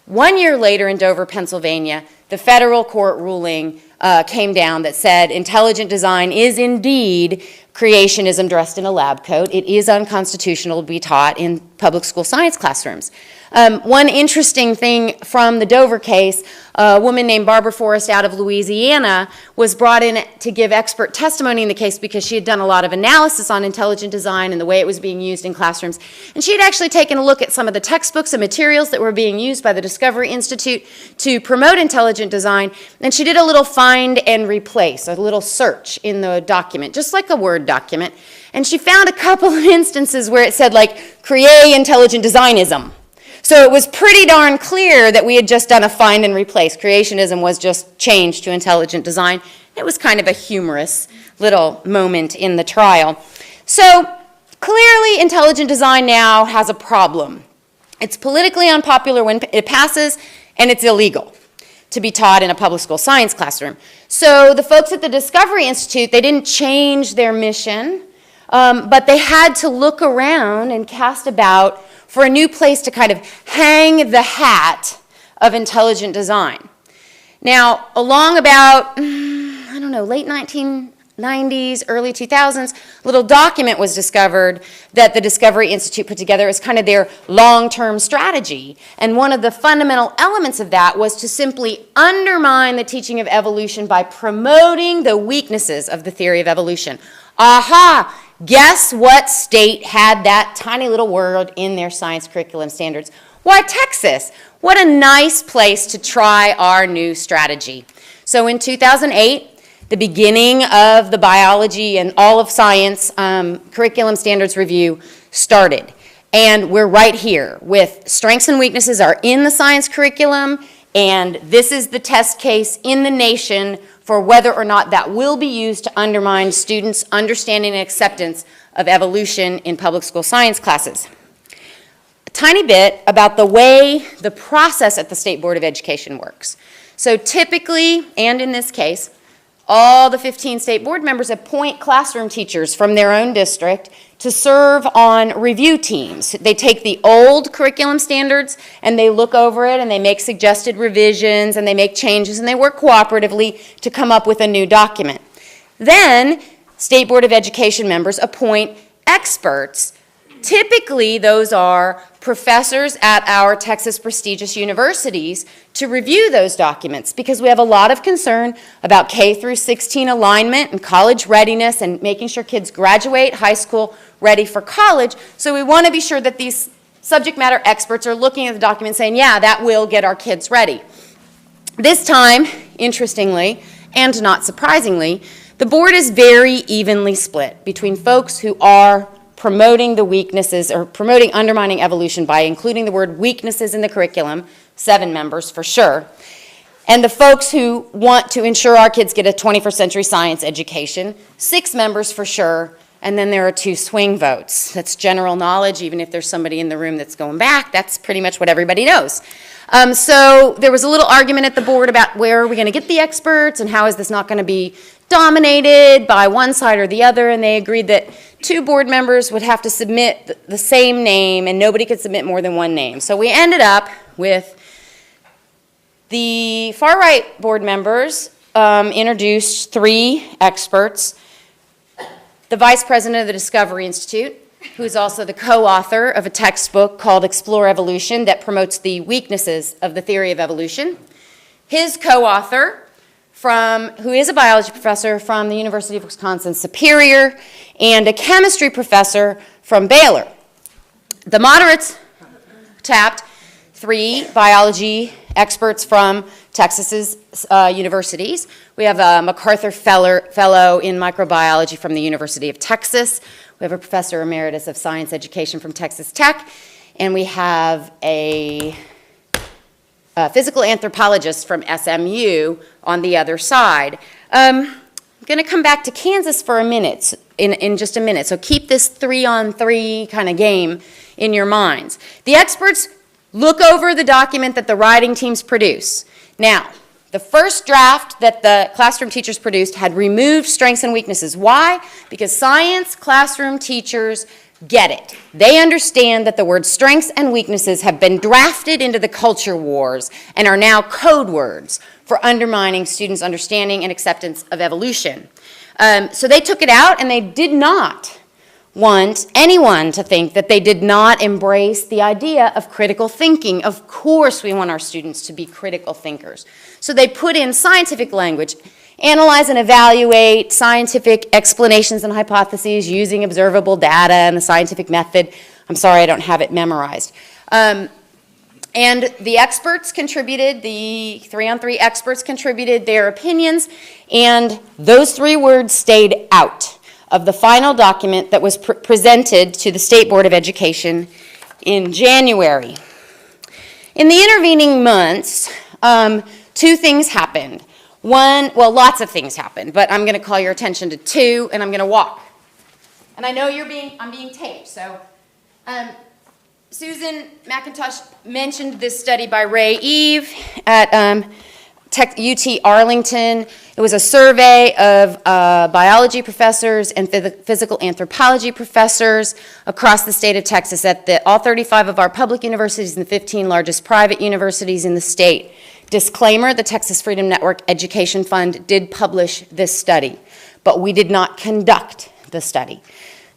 1 year later in Dover, Pennsylvania, the federal court ruling came down that said intelligent design is indeed creationism dressed in a lab coat. It is unconstitutional to be taught in public school science classrooms. One interesting thing from the Dover case, a woman named Barbara Forrest out of Louisiana was brought in to give expert testimony in the case because she had done a lot of analysis on intelligent design and the way it was being used in classrooms. And she had actually taken a look at some of the textbooks and materials that were being used by the Discovery Institute to promote intelligent design. And she did a little find and replace, a little search in the document, just like a Word document. And she found a couple of instances where it said, like, create intelligent designism. So it was pretty darn clear that we had just done a find and replace. Creationism was just changed to intelligent design. It was kind of a humorous little moment in the trial. So clearly intelligent design now has a problem. It's politically unpopular when it passes, and it's illegal to be taught in a public school science classroom. So the folks at the Discovery Institute, they didn't change their mission, but they had to look around and cast about for a new place to kind of hang the hat of intelligent design. Now, along about, late 1990s, early 2000s, a little document was discovered that the Discovery Institute put together as kind of their long-term strategy. And one of the fundamental elements of that was to simply undermine the teaching of evolution by promoting the weaknesses of the theory of evolution. Aha! Guess what state had that tiny little word in their science curriculum standards? Why, Texas. What a nice place to try our new strategy. So in 2008, the beginning of the biology and all of science curriculum standards review started. And we're right here with strengths and weaknesses are in the science curriculum, and this is the test case in the nation for whether or not that will be used to undermine students' understanding and acceptance of evolution in public school science classes. A tiny bit about the way the process at the State Board of Education works. So typically, and in this case, all the 15 state board members appoint classroom teachers from their own district to serve on review teams. They take the old curriculum standards and they look over it and they make suggested revisions and they make changes and they work cooperatively to come up with a new document. Then, State Board of Education members appoint experts. Typically, those are professors at our Texas prestigious universities to review those documents because we have a lot of concern about K through 16 alignment and college readiness and making sure kids graduate high school ready for college. So we want to be sure that these subject matter experts are looking at the document saying, yeah, that will get our kids ready. This time, interestingly, and not surprisingly, the board is very evenly split between folks who are promoting the weaknesses or promoting undermining evolution by including the word weaknesses in the curriculum, 7 members for sure, and the folks who want to ensure our kids get a 21st century science education, 6 members for sure, and then there are 2 swing votes. That's general knowledge, even if there's somebody in the room that's going back, that's pretty much what everybody knows. So there was a little argument at the board about where are we going to get the experts and how is this not going to be dominated by one side or the other, and they agreed that 2 board members would have to submit the same name and nobody could submit more than 1 name. So we ended up with the far right board members introduced 3 experts, the vice president of the Discovery Institute, who is also the co-author of a textbook called Explore Evolution that promotes the weaknesses of the theory of evolution, his co-author who is a biology professor from the University of Wisconsin-Superior, and a chemistry professor from Baylor. The moderates tapped 3 biology experts from Texas's universities. We have a MacArthur Fellow in microbiology from the University of Texas. We have a professor emeritus of science education from Texas Tech. And we have a physical anthropologist from SMU on the other side. I'm going to come back to Kansas for a minute, in just a minute. So keep this 3-on-3 kind of game in your minds. The experts look over the document that the writing teams produce. Now, the first draft that the classroom teachers produced had removed strengths and weaknesses. Why? Because science classroom teachers get it. They understand that the words strengths and weaknesses have been drafted into the culture wars and are now code words for undermining students' understanding and acceptance of evolution. So they took it out, and they did not want anyone to think that they did not embrace the idea of critical thinking. Of course we want our students to be critical thinkers. So they put in scientific language, analyze and evaluate scientific explanations and hypotheses using observable data and the scientific method. I'm sorry, I don't have it memorized. And the experts contributed, the 3-on-3 experts contributed their opinions, and those 3 words stayed out of the final document that was presented to the State Board of Education in January. In the intervening months, 2 things happened. Well, lots of things happened, but I'm going to call your attention to 2, and I'm going to walk. And I know I'm being taped, so Susan McIntosh mentioned this study by Ray Eve at UT Arlington. It was a survey of biology professors and physical anthropology professors across the state of Texas at all 35 of our public universities and the 15 largest private universities in the state. Disclaimer, the Texas Freedom Network Education Fund did publish this study, but we did not conduct the study.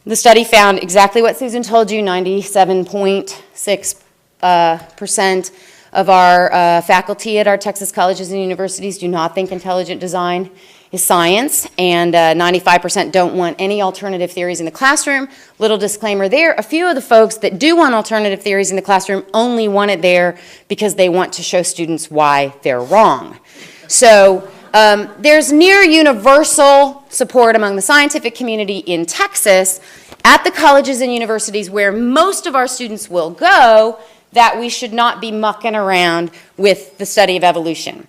The study found exactly what Susan told you, 97.6% of our faculty at our Texas colleges and universities do not think intelligent design is science, and 95% don't want any alternative theories in the classroom. Little disclaimer there, a few of the folks that do want alternative theories in the classroom only want it there because they want to show students why they're wrong. So there's near universal support among the scientific community in Texas at the colleges and universities where most of our students will go that we should not be mucking around with the study of evolution.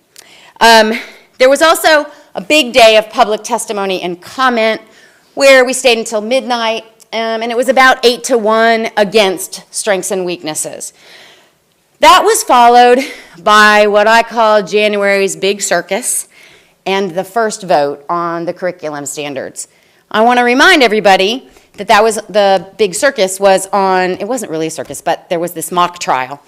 There was also a big day of public testimony and comment where we stayed until midnight, and it was about 8-1 against strengths and weaknesses. That was followed by what I call January's big circus and the first vote on the curriculum standards. I want to remind everybody that was the big circus was on, it wasn't really a circus, but there was this mock trial.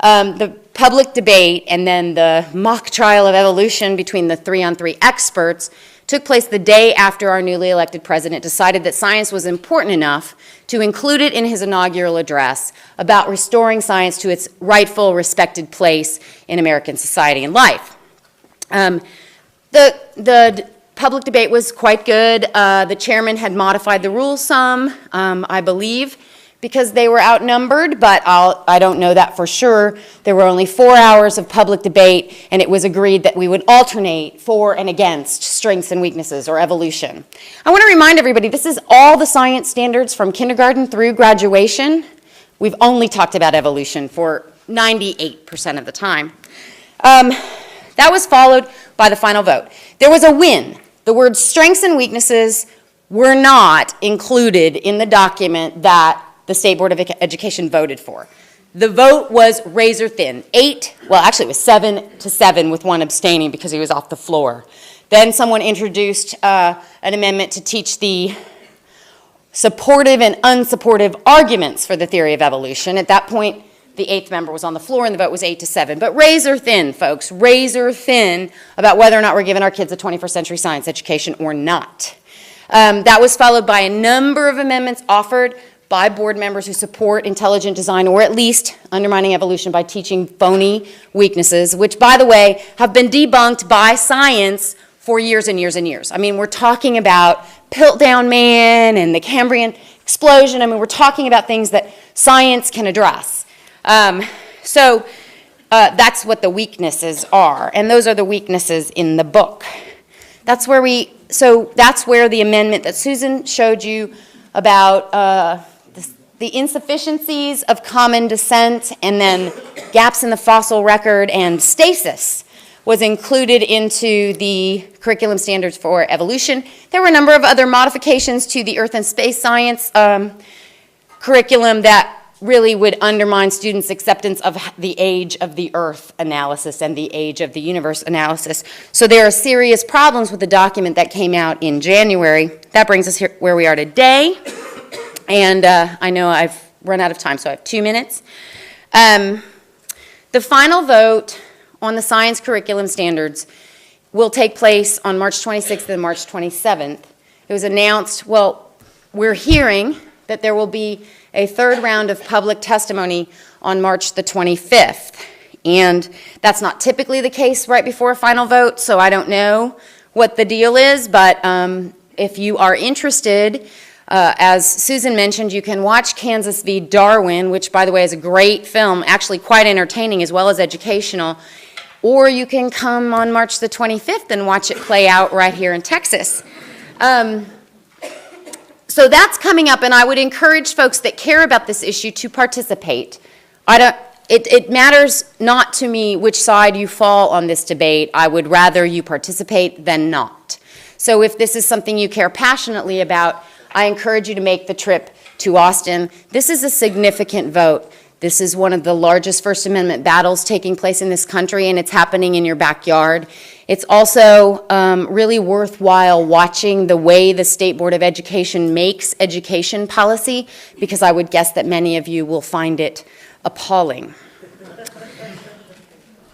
The public debate and then the mock trial of evolution between the 3-on-3 experts took place the day after our newly elected president decided that science was important enough to include it in his inaugural address about restoring science to its rightful, respected place in American society and life. The public debate was quite good. The chairman had modified the rules some, I believe, because they were outnumbered, but I don't know that for sure. There were only 4 hours of public debate, and it was agreed that we would alternate for and against strengths and weaknesses or evolution. I want to remind everybody, this is all the science standards from kindergarten through graduation. We've only talked about evolution for 98% of the time. That was followed by the final vote. There was a win. The words strengths and weaknesses were not included in the document that the State Board of Education voted for. The vote was razor thin. 8, well, actually it was 7-7 with one abstaining because he was off the floor. Then someone introduced an amendment to teach the supportive and unsupportive arguments for the theory of evolution. At that point, the 8th member was on the floor and the vote was 8-7. But razor thin, folks, razor thin about whether or not we're giving our kids a 21st century science education or not. That was followed by a number of amendments offered by board members who support intelligent design or at least undermining evolution by teaching phony weaknesses, which, by the way, have been debunked by science for years and years and years. I mean, we're talking about Piltdown Man and the Cambrian explosion. I mean, we're talking about things that science can address. So that's what the weaknesses are, and those are the weaknesses in the book. That's where the amendment that Susan showed you about the insufficiencies of common descent and then gaps in the fossil record and stasis was included into the curriculum standards for evolution. There were a number of other modifications to the earth and space science curriculum that really would undermine students' acceptance of the age of the earth analysis and the age of the universe analysis. So there are serious problems with the document that came out in January. That brings us here where we are today. And I know I've run out of time, so I have 2 minutes. The final vote on the science curriculum standards will take place on March 26th and March 27th. It was announced, well, we're hearing that there will be a third round of public testimony on March the 25th. And that's not typically the case right before a final vote, so I don't know what the deal is, but if you are interested, as Susan mentioned, you can watch Kansas v. Darwin, which, by the way, is a great film, actually quite entertaining as well as educational, or you can come on March the 25th and watch it play out right here in Texas. So that's coming up, and I would encourage folks that care about this issue to participate. It matters not to me which side you fall on this debate. I would rather you participate than not. So if this is something you care passionately about, I encourage you to make the trip to Austin. This is a significant vote. This is one of the largest First Amendment battles taking place in this country, and it's happening in your backyard. It's also really worthwhile watching the way the State Board of Education makes education policy, because I would guess that many of you will find it appalling.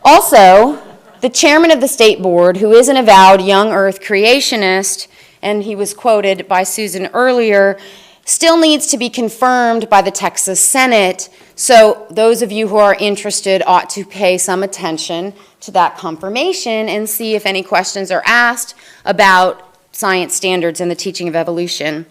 Also, the chairman of the State Board, who is an avowed young earth creationist, and he was quoted by Susan earlier, still needs to be confirmed by the Texas Senate. So those of you who are interested ought to pay some attention to that confirmation and see if any questions are asked about science standards and the teaching of evolution.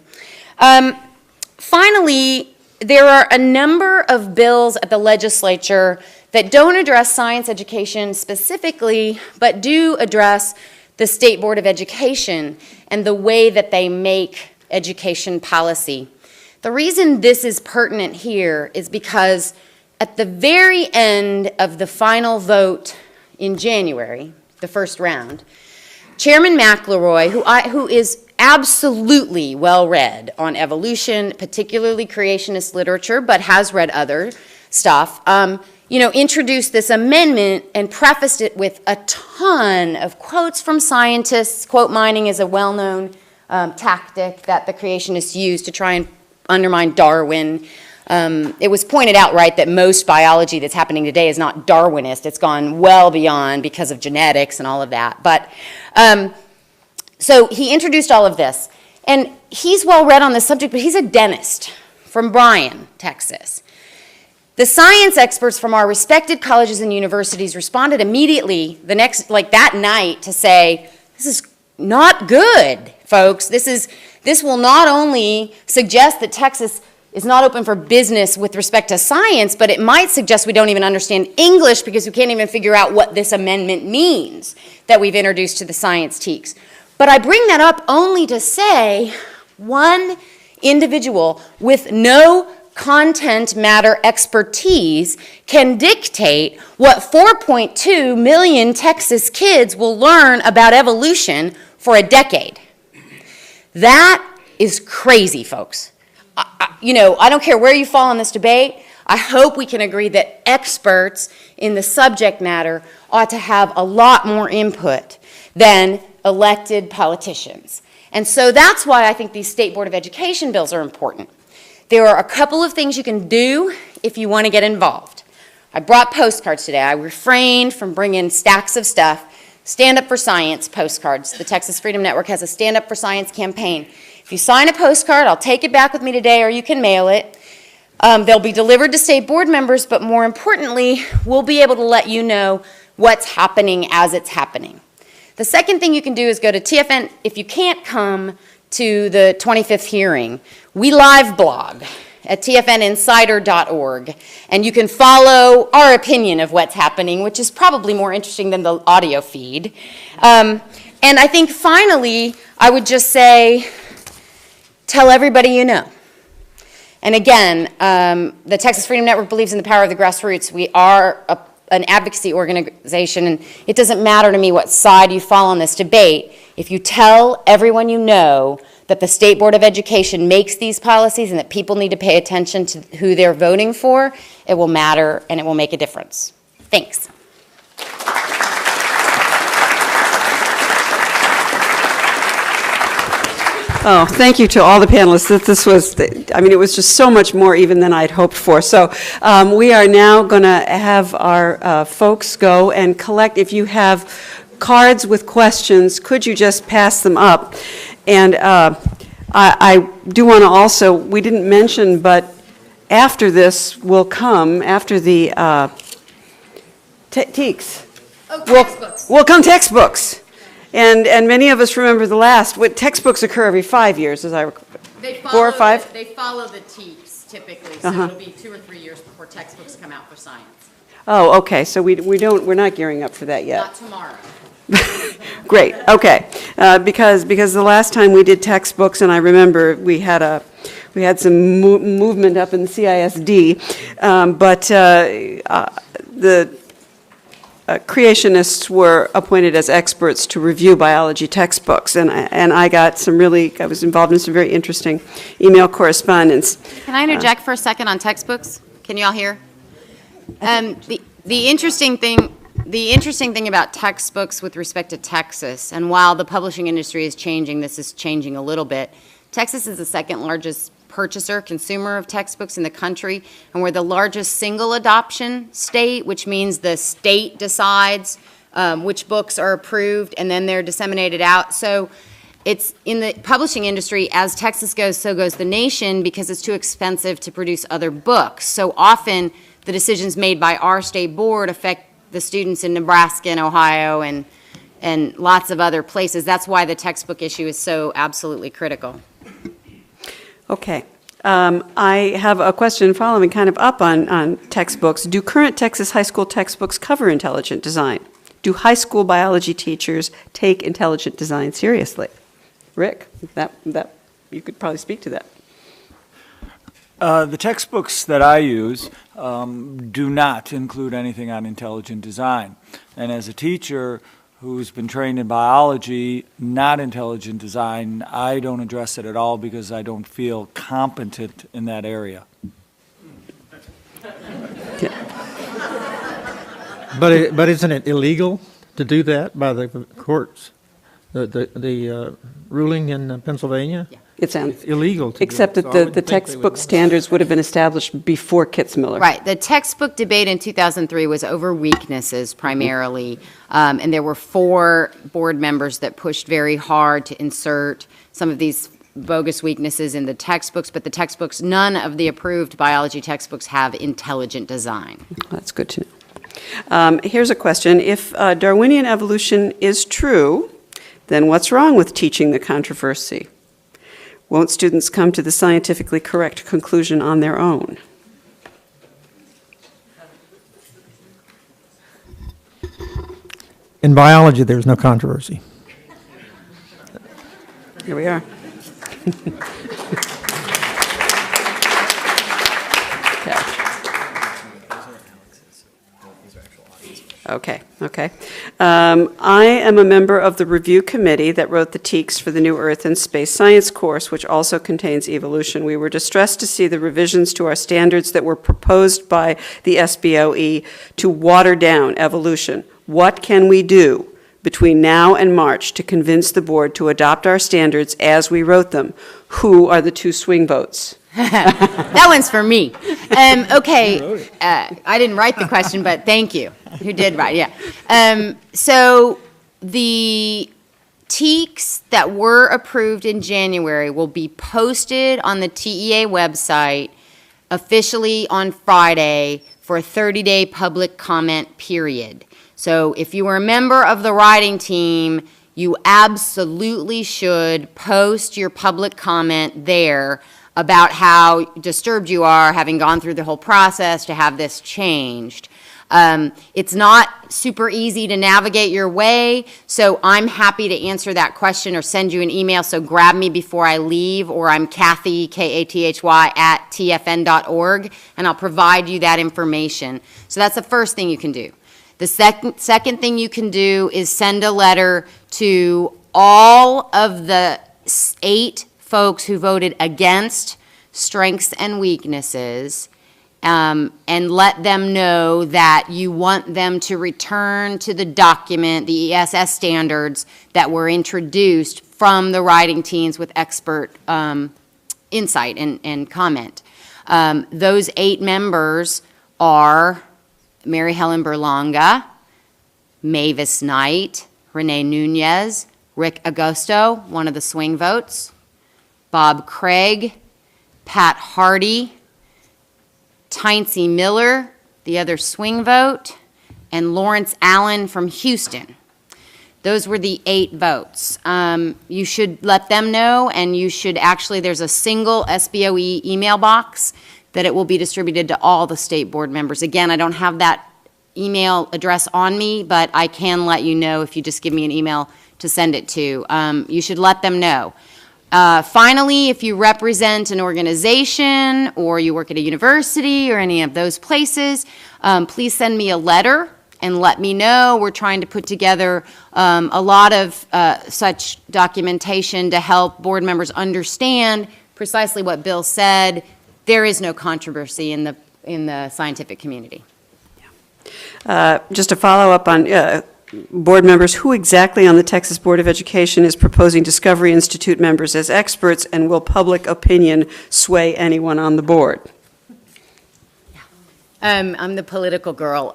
Finally, there are a number of bills at the legislature that don't address science education specifically, but do address the State Board of Education and the way that they make education policy. The reason this is pertinent here is because at the very end of the final vote in January, the first round, Chairman McElroy, who is absolutely well-read on evolution, particularly creationist literature, but has read other stuff, introduced this amendment and prefaced it with a ton of quotes from scientists. Quote mining is a well-known tactic that the creationists use to try and undermine Darwin. It was pointed out, right, that most biology that's happening today is not Darwinist. It's gone well beyond because of genetics and all of that. But so he introduced all of this. And he's well read on this subject, but he's a dentist from Bryan, Texas. The science experts from our respected colleges and universities responded immediately that night to say, this is not good, folks. This will not only suggest that Texas is not open for business with respect to science, but it might suggest we don't even understand English because we can't even figure out what this amendment means that we've introduced to the science teaks. But I bring that up only to say one individual with no content matter expertise can dictate what 4.2 million Texas kids will learn about evolution for a decade. That is crazy, folks. I don't care where you fall in this debate. I hope we can agree that experts in the subject matter ought to have a lot more input than elected politicians. And so that's why I think these State Board of Education bills are important. There are a couple of things you can do if you want to get involved. I brought postcards today. I refrained from bringing stacks of stuff. Stand Up for Science postcards. The Texas Freedom Network has a Stand Up for Science campaign. If you sign a postcard, I'll take it back with me today, or you can mail it. They'll be delivered to state board members, but more importantly, we'll be able to let you know what's happening as it's happening. The second thing you can do is go to TFN. If you can't come to the 25th hearing, we live blog at tfninsider.org, and you can follow our opinion of what's happening, which is probably more interesting than the audio feed. And I think finally, I would just say, tell everybody you know. And again, the Texas Freedom Network believes in the power of the grassroots. We are an advocacy organization, and it doesn't matter to me what side you fall on this debate. If you tell everyone you know that the State Board of Education makes these policies and that people need to pay attention to who they're voting for, it will matter and it will make a difference. Thanks. Oh, thank you to all the panelists. This was, I mean, it was just so much more even than I'd hoped for. So we are now going to have our folks go and collect. If you have cards with questions, could you just pass them up? And I do want to also, we didn't mention, but after this will come, after the TEKS. Oh, textbooks. Will come textbooks. And many of us remember the last. What textbooks occur every 5 years, as I recall. 4 or 5? They follow the TEKS typically, so it'll be 2 or 3 years before textbooks come out for science. Oh, okay, so we're not gearing up for that yet. Not tomorrow. Great, okay. Because the last time we did textbooks, and I remember we had some movement up in the CISD, but the creationists were appointed as experts to review biology textbooks, and I was involved in some very interesting email correspondence. Can I interject for a second on textbooks? Can you all hear? The interesting thing about textbooks with respect to Texas, and while the publishing industry is changing, this is changing a little bit. Texas is the second largest consumer of textbooks in the country, and we're the largest single adoption state, which means the state decides which books are approved, and then they're disseminated out. So it's in the publishing industry, as Texas goes, so goes the nation, because it's too expensive to produce other books. So often, the decisions made by our state board affect the students in Nebraska and Ohio and lots of other places. That's why the textbook issue is so absolutely critical. Okay. I have a question following kind of up on textbooks. Do current Texas high school textbooks cover intelligent design? Do high school biology teachers take intelligent design seriously? Rick, that you could probably speak to that. The textbooks that I use do not include anything on intelligent design. And as a teacher who's been trained in biology, not intelligent design, I don't address it at all because I don't feel competent in that area. But isn't it illegal to do that by the courts? The ruling in Pennsylvania? Yeah. It's illegal to except do that it. the textbook standards would have been established before Kitzmiller. Right. The textbook debate in 2003 was over weaknesses primarily, and there were 4 board members that pushed very hard to insert some of these bogus weaknesses in the textbooks, but the textbooks, none of the approved biology textbooks have intelligent design. That's good to know. Here's a question. If Darwinian evolution is true, then what's wrong with teaching the controversy? Won't students come to the scientifically correct conclusion on their own? In biology, there's no controversy. Here we are. Okay. I am a member of the review committee that wrote the TEKS for the new Earth and Space Science course, which also contains evolution. We were distressed to see the revisions to our standards that were proposed by the SBOE to water down evolution. What can we do between now and March to convince the board to adopt our standards as we wrote them? Who are the 2 swing votes? That one's for me. Okay, I didn't write the question, but thank you. Who did write? Yeah. So the TEKS that were approved in January will be posted on the TEA website officially on Friday for a 30-day public comment period. So if you are a member of the writing team, you absolutely should post your public comment there about how disturbed you are, having gone through the whole process to have this changed. It's not super easy to navigate your way, so I'm happy to answer that question or send you an email, so grab me before I leave, or I'm Kathy, Kathy, @tfn.org, and I'll provide you that information. So that's the first thing you can do. The second thing you can do is send a letter to all of the 8 folks who voted against strengths and weaknesses, and let them know that you want them to return to the document, the ESS standards that were introduced from the writing teams with expert insight and comment. Those 8 members are Mary Helen Berlanga, Mavis Knight, Renee Nunez, Rick Agosto, one of the swing votes, Bob Craig, Pat Hardy, Tyncey Miller, the other swing vote, and Lawrence Allen from Houston. Those were the 8 votes. You should let them know, and you should actually, there's a single SBOE email box that it will be distributed to all the state board members. Again, I don't have that email address on me, but I can let you know if you just give me an email to send it to. You should let them know. Finally, if you represent an organization or you work at a university or any of those places, please send me a letter and let me know. We're trying to put together a lot of such documentation to help board members understand precisely what Bill said. There is no controversy in the scientific community. Just to follow up on board members, who exactly on the Texas Board of Education is proposing Discovery Institute members as experts, and will public opinion sway anyone on the board? I'm the political girl.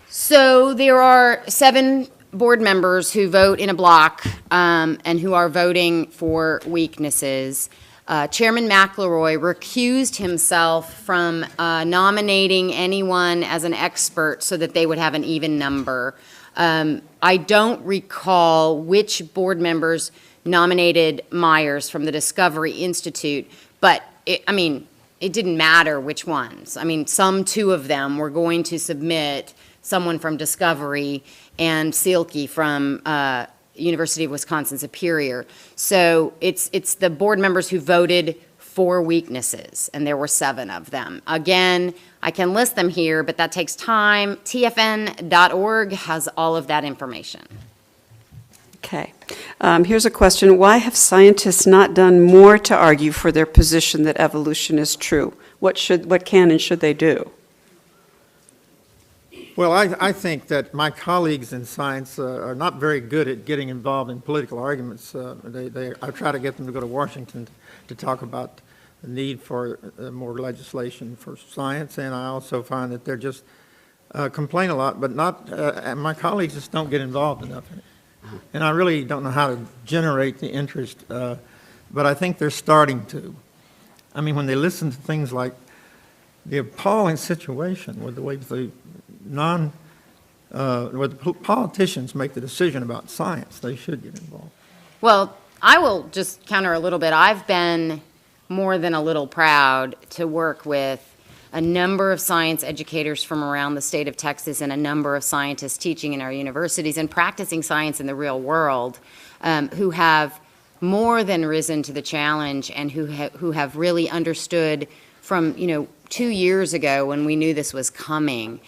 So there are 7 board members who vote in a block and who are voting for weaknesses. Chairman McElroy recused himself from nominating anyone as an expert so that they would have an even number. I don't recall which board members nominated Myers from the Discovery Institute, but it didn't matter which ones. 2 of them were going to submit someone from Discovery and Seelke from University of Wisconsin Superior. So it's the board members who voted for weaknesses, and there were 7 of them. Again, I can list them here, but that takes time. TFN.org has all of that information. Okay. Here's a question. Why have scientists not done more to argue for their position that evolution is true? What can and should they do? Well, I think that my colleagues in science are not very good at getting involved in political arguments. I try to get them to go to Washington to talk about the need for more legislation for science, and I also find that they're just complain a lot, but not. My colleagues just don't get involved enough in it, and I really don't know how to generate the interest. But I think they're starting to. When they listen to things like the appalling situation with the way where the politicians make the decision about science, they should get involved. Well, I will just counter a little bit. I've been more than a little proud to work with a number of science educators from around the state of Texas and a number of scientists teaching in our universities and practicing science in the real world who have more than risen to the challenge and who have really understood from 2 years ago when we knew this was coming,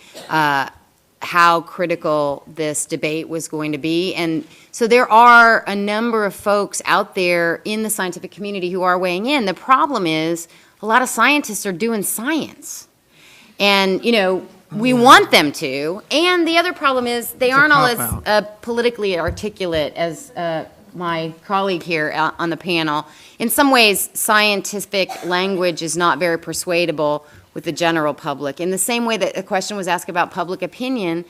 how critical this debate was going to be. And so there are a number of folks out there in the scientific community who are weighing in. The problem is a lot of scientists are doing science. And, we want them to. And the other problem is they aren't all as politically articulate as my colleague here on the panel. In some ways, scientific language is not very persuadable with the general public. In the same way that a question was asked about public opinion,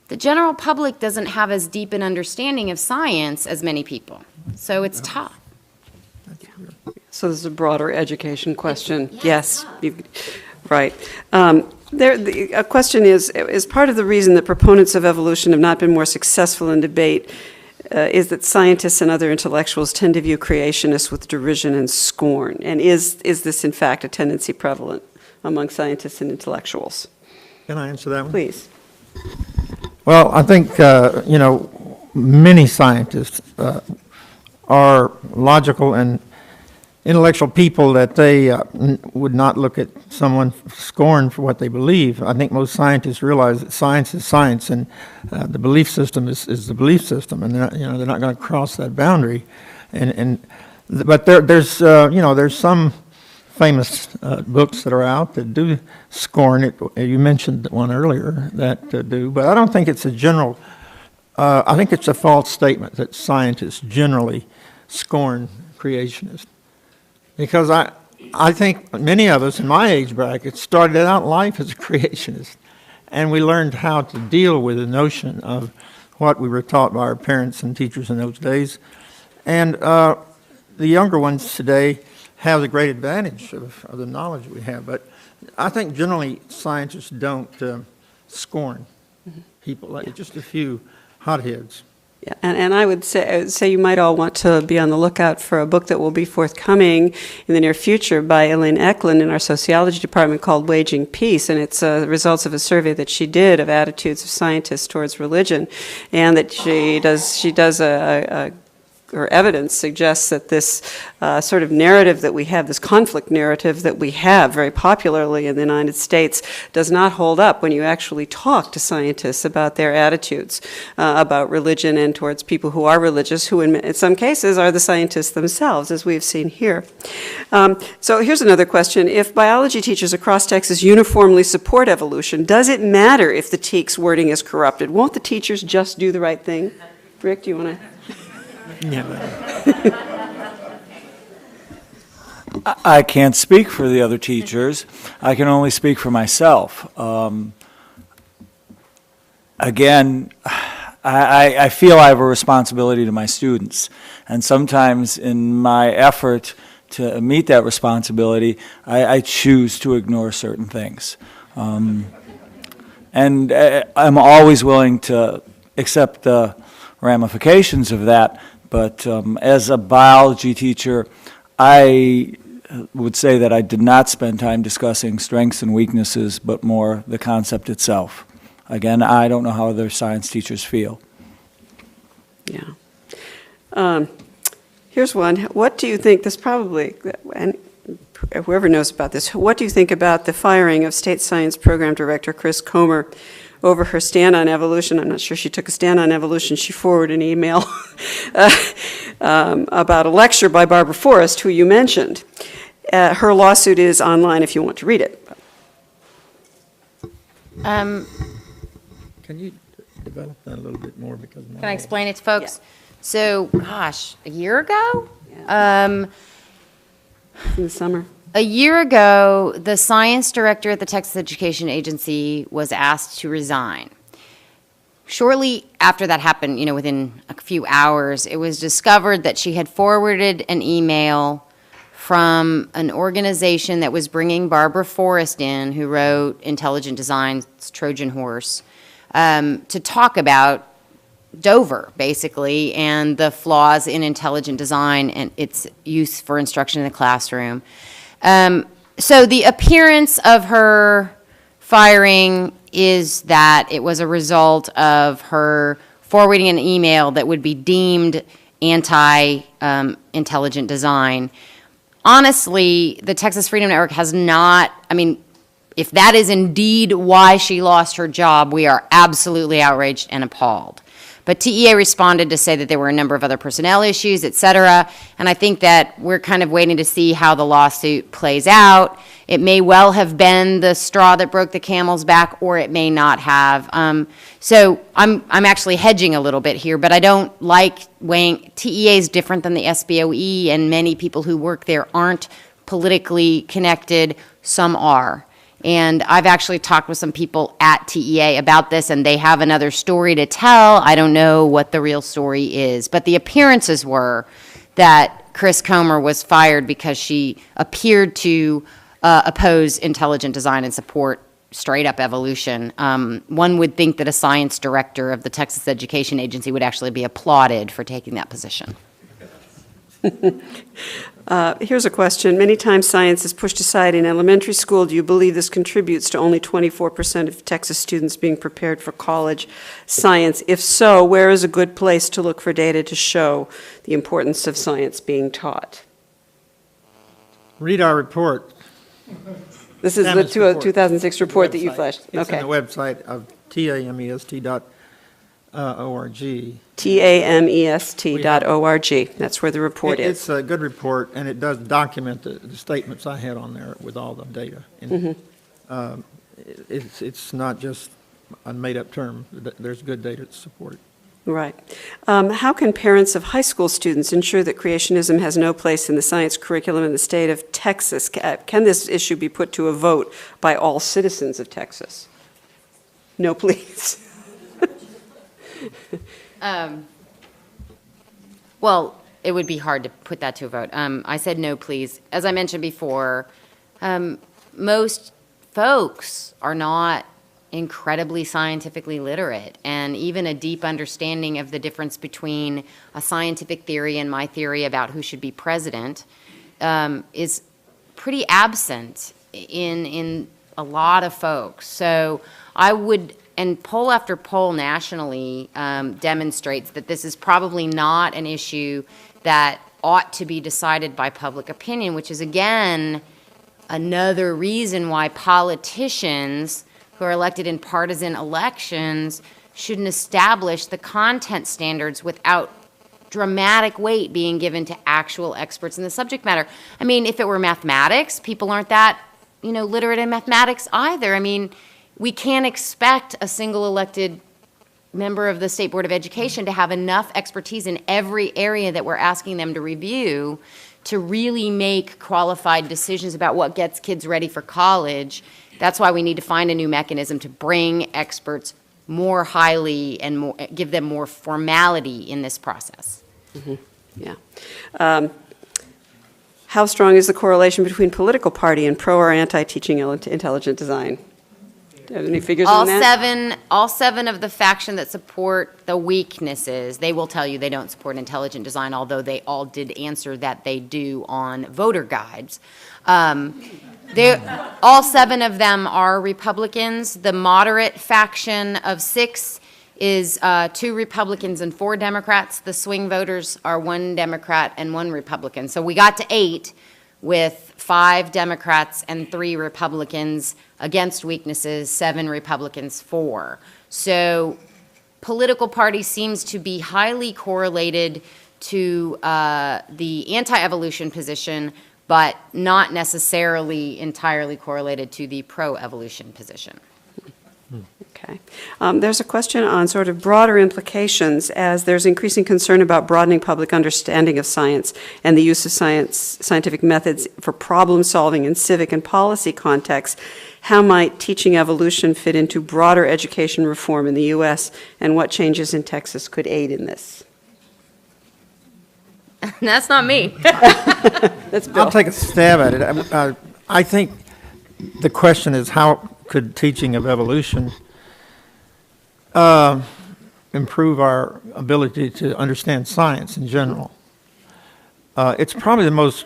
the general public doesn't have as deep an understanding of science as many people. So it's tough. So this is a broader education question. Yes, right. A question is part of the reason that proponents of evolution have not been more successful in debate is that scientists and other intellectuals tend to view creationists with derision and scorn. And is this, in fact, a tendency prevalent among scientists and intellectuals? Can I answer that one? Please. Well, I think, many scientists are logical and intellectual people that they would not look at someone scorn for what they believe. I think most scientists realize that science is science, and the belief system is the belief system, and they're not going to cross that boundary. But there's some famous books that are out that do scorn it. You mentioned one earlier that do, but I don't think it's a general. I think it's a false statement that scientists generally scorn creationists. Because I think many of us in my age bracket started out life as a creationist, and we learned how to deal with the notion of what we were taught by our parents and teachers in those days. And the younger ones today have the great advantage of the knowledge we have. But I think generally scientists don't scorn people, like just a few hotheads. Yeah, and I would say you might all want to be on the lookout for a book that will be forthcoming in the near future by Elaine Eklund in our sociology department called Waging Peace, and it's the results of a survey that she did of attitudes of scientists towards religion, and that she does her evidence suggests that this sort of narrative that we have, this conflict narrative that we have very popularly in the United States, does not hold up when you actually talk to scientists about their attitudes about religion and towards people who are religious, who in some cases are the scientists themselves, as we've seen here. So here's another question. If biology teachers across Texas uniformly support evolution, does it matter if the TEK's wording is corrupted? Won't the teachers just do the right thing? Rick, do you want to? I can't speak for the other teachers. I can only speak for myself. Again, I feel I have a responsibility to my students, and sometimes in my effort to meet that responsibility, I choose to ignore certain things. And I'm always willing to accept the ramifications of that. But as a biology teacher, I would say that I did not spend time discussing strengths and weaknesses, but more the concept itself. Again, I don't know how other science teachers feel. Yeah. Here's one. What do you think, this probably, and whoever knows about this, what do you think about the firing of State Science Program Director Chris Comer over her stand on evolution? I'm not sure she took a stand on evolution. She forwarded an email about a lecture by Barbara Forrest, who you mentioned. Her lawsuit is online if you want to read it. Can you develop that a little bit more? Because Can I explain it to folks? Yeah. So, gosh, a year ago? In the summer. A year ago, the science director at the Texas Education Agency was asked to resign. Shortly after that happened, within a few hours, it was discovered that she had forwarded an email from an organization that was bringing Barbara Forrest in, who wrote Intelligent Design's Trojan Horse, to talk about Dover, basically, and the flaws in intelligent design and its use for instruction in the classroom. So the appearance of her firing is that it was a result of her forwarding an email that would be deemed anti-intelligent design. Honestly, the Texas Freedom Network has not, if that is indeed why she lost her job, we are absolutely outraged and appalled. But TEA responded to say that there were a number of other personnel issues, et cetera, and I think that we're kind of waiting to see how the lawsuit plays out. It may well have been the straw that broke the camel's back, or it may not have. So I'm actually hedging a little bit here, but I don't like weighing. TEA is different than the SBOE, and many people who work there aren't politically connected. Some are. And I've actually talked with some people at TEA about this, and they have another story to tell. I don't know what the real story is. But the appearances were that Chris Comer was fired because she appeared to oppose intelligent design and support straight up evolution. One would think that a science director of the Texas Education Agency would actually be applauded for taking that position. Here's a question. Many times science is pushed aside in elementary school. Do you believe this contributes to only 24% of Texas students being prepared for college science? If so, where is a good place to look for data to show the importance of science being taught? Read our report. This is the Tamis report. 2006 report that you Website. flashed. It's Okay. on the website of tamest.org. tamest.org. That's where the report is. It's a good report, and it does document the statements I had on there with all the data. And, it's not just a made-up term. There's good data to support it. Right. How can parents of high school students ensure that creationism has no place in the science curriculum in the state of Texas? Can this issue be put to a vote by all citizens of Texas? No, please. Well, it would be hard to put that to a vote. I said no, please. As I mentioned before, most folks are not incredibly scientifically literate, and even a deep understanding of the difference between a scientific theory and my theory about who should be president is pretty absent in a lot of folks. So I would, and poll after poll nationally demonstrates that this is probably not an issue that ought to be decided by public opinion, which is, again, another reason why politicians who are elected in partisan elections shouldn't establish the content standards without dramatic weight being given to actual experts in the subject matter. I mean, if it were mathematics, people aren't that, literate in mathematics either. I mean, we can't expect a single elected member of the State Board of Education to have enough expertise in every area that we're asking them to review to really make qualified decisions about what gets kids ready for college. That's why we need to find a new mechanism to bring experts more highly and give them more formality in this process. Mm-hmm. Yeah. How strong is the correlation between political party and pro or anti-teaching intelligent design? Do you have any figures on that? All seven of the faction that support the weaknesses, they will tell you they don't support intelligent design, although they all did answer that they do on voter guides. All seven of them are Republicans. The moderate faction of 6 is 2 Republicans and 4 Democrats. The swing voters are 1 Democrat and 1 Republican. So we got to 8 with 5 Democrats and 3 Republicans against weaknesses, 7 Republicans, 4. So political party seems to be highly correlated to the anti-evolution position, but not necessarily entirely correlated to the pro-evolution position. Okay. There's a question on sort of broader implications, as there's increasing concern about broadening public understanding of science and the use of scientific methods for problem solving in civic and policy contexts. How might teaching evolution fit into broader education reform in the U.S., and what changes in Texas could aid in this? That's not me. That's Bill. I'll take a stab at it. I think the question is, how could teaching of evolution improve our ability to understand science in general? It's probably the most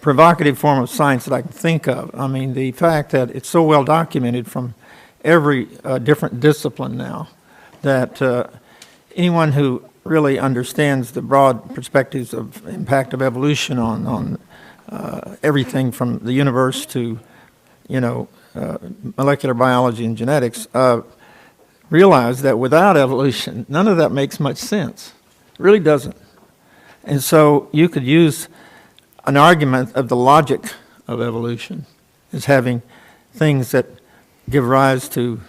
provocative form of science that I can think of. I mean, the fact that it's so well documented from every different discipline now that anyone who really understands the broad perspectives of impact of evolution on everything from the universe to, molecular biology and genetics, realize that without evolution, none of that makes much sense. It really doesn't. And so you could use an argument of the logic of evolution as having things that give rise to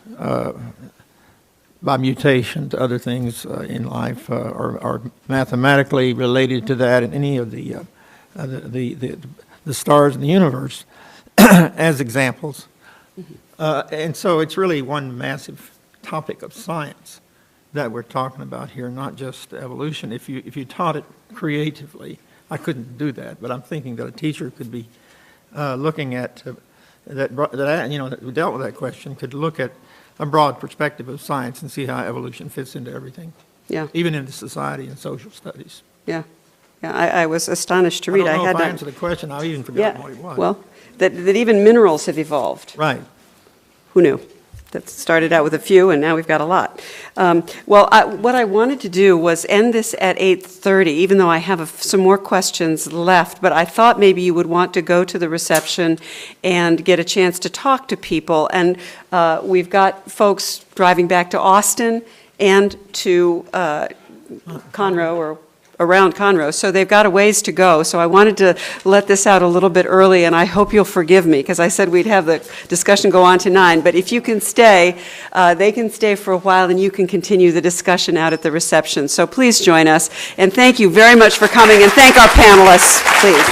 by mutation to other things in life, or mathematically related to that, and any of the stars in the universe as examples. And so it's really one massive topic of science that we're talking about here, not just evolution. If you taught it creatively, I couldn't do that, but I'm thinking that a teacher could be looking at that dealt with that question could look at a broad perspective of science and see how evolution fits into everything, Yeah, even into society and social studies. yeah. Yeah, I was astonished to read. I don't know if I that. answered the question. I've even forgotten Yeah, what it was. well, that even minerals have evolved. Right. Who knew? That started out with a few, and now we've got a lot. What I wanted to do was end this at 8:30, even though I have some more questions left, but I thought maybe you would want to go to the reception and get a chance to talk to people. And we've got folks driving back to Austin and to Conroe, or around Conroe, so they've got a ways to go. So I wanted to let this out a little bit early, and I hope you'll forgive me, because I said we'd have the discussion go on to 9, but if you can stay, they can stay for a while, and you can continue the discussion out at the reception. So please join us, and thank you very much for coming, and thank our panelists, please.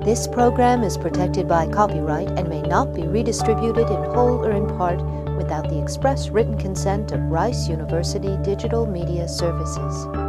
This program is protected by copyright and may not be redistributed in whole or in part without the express written consent of Rice University Digital Media Services.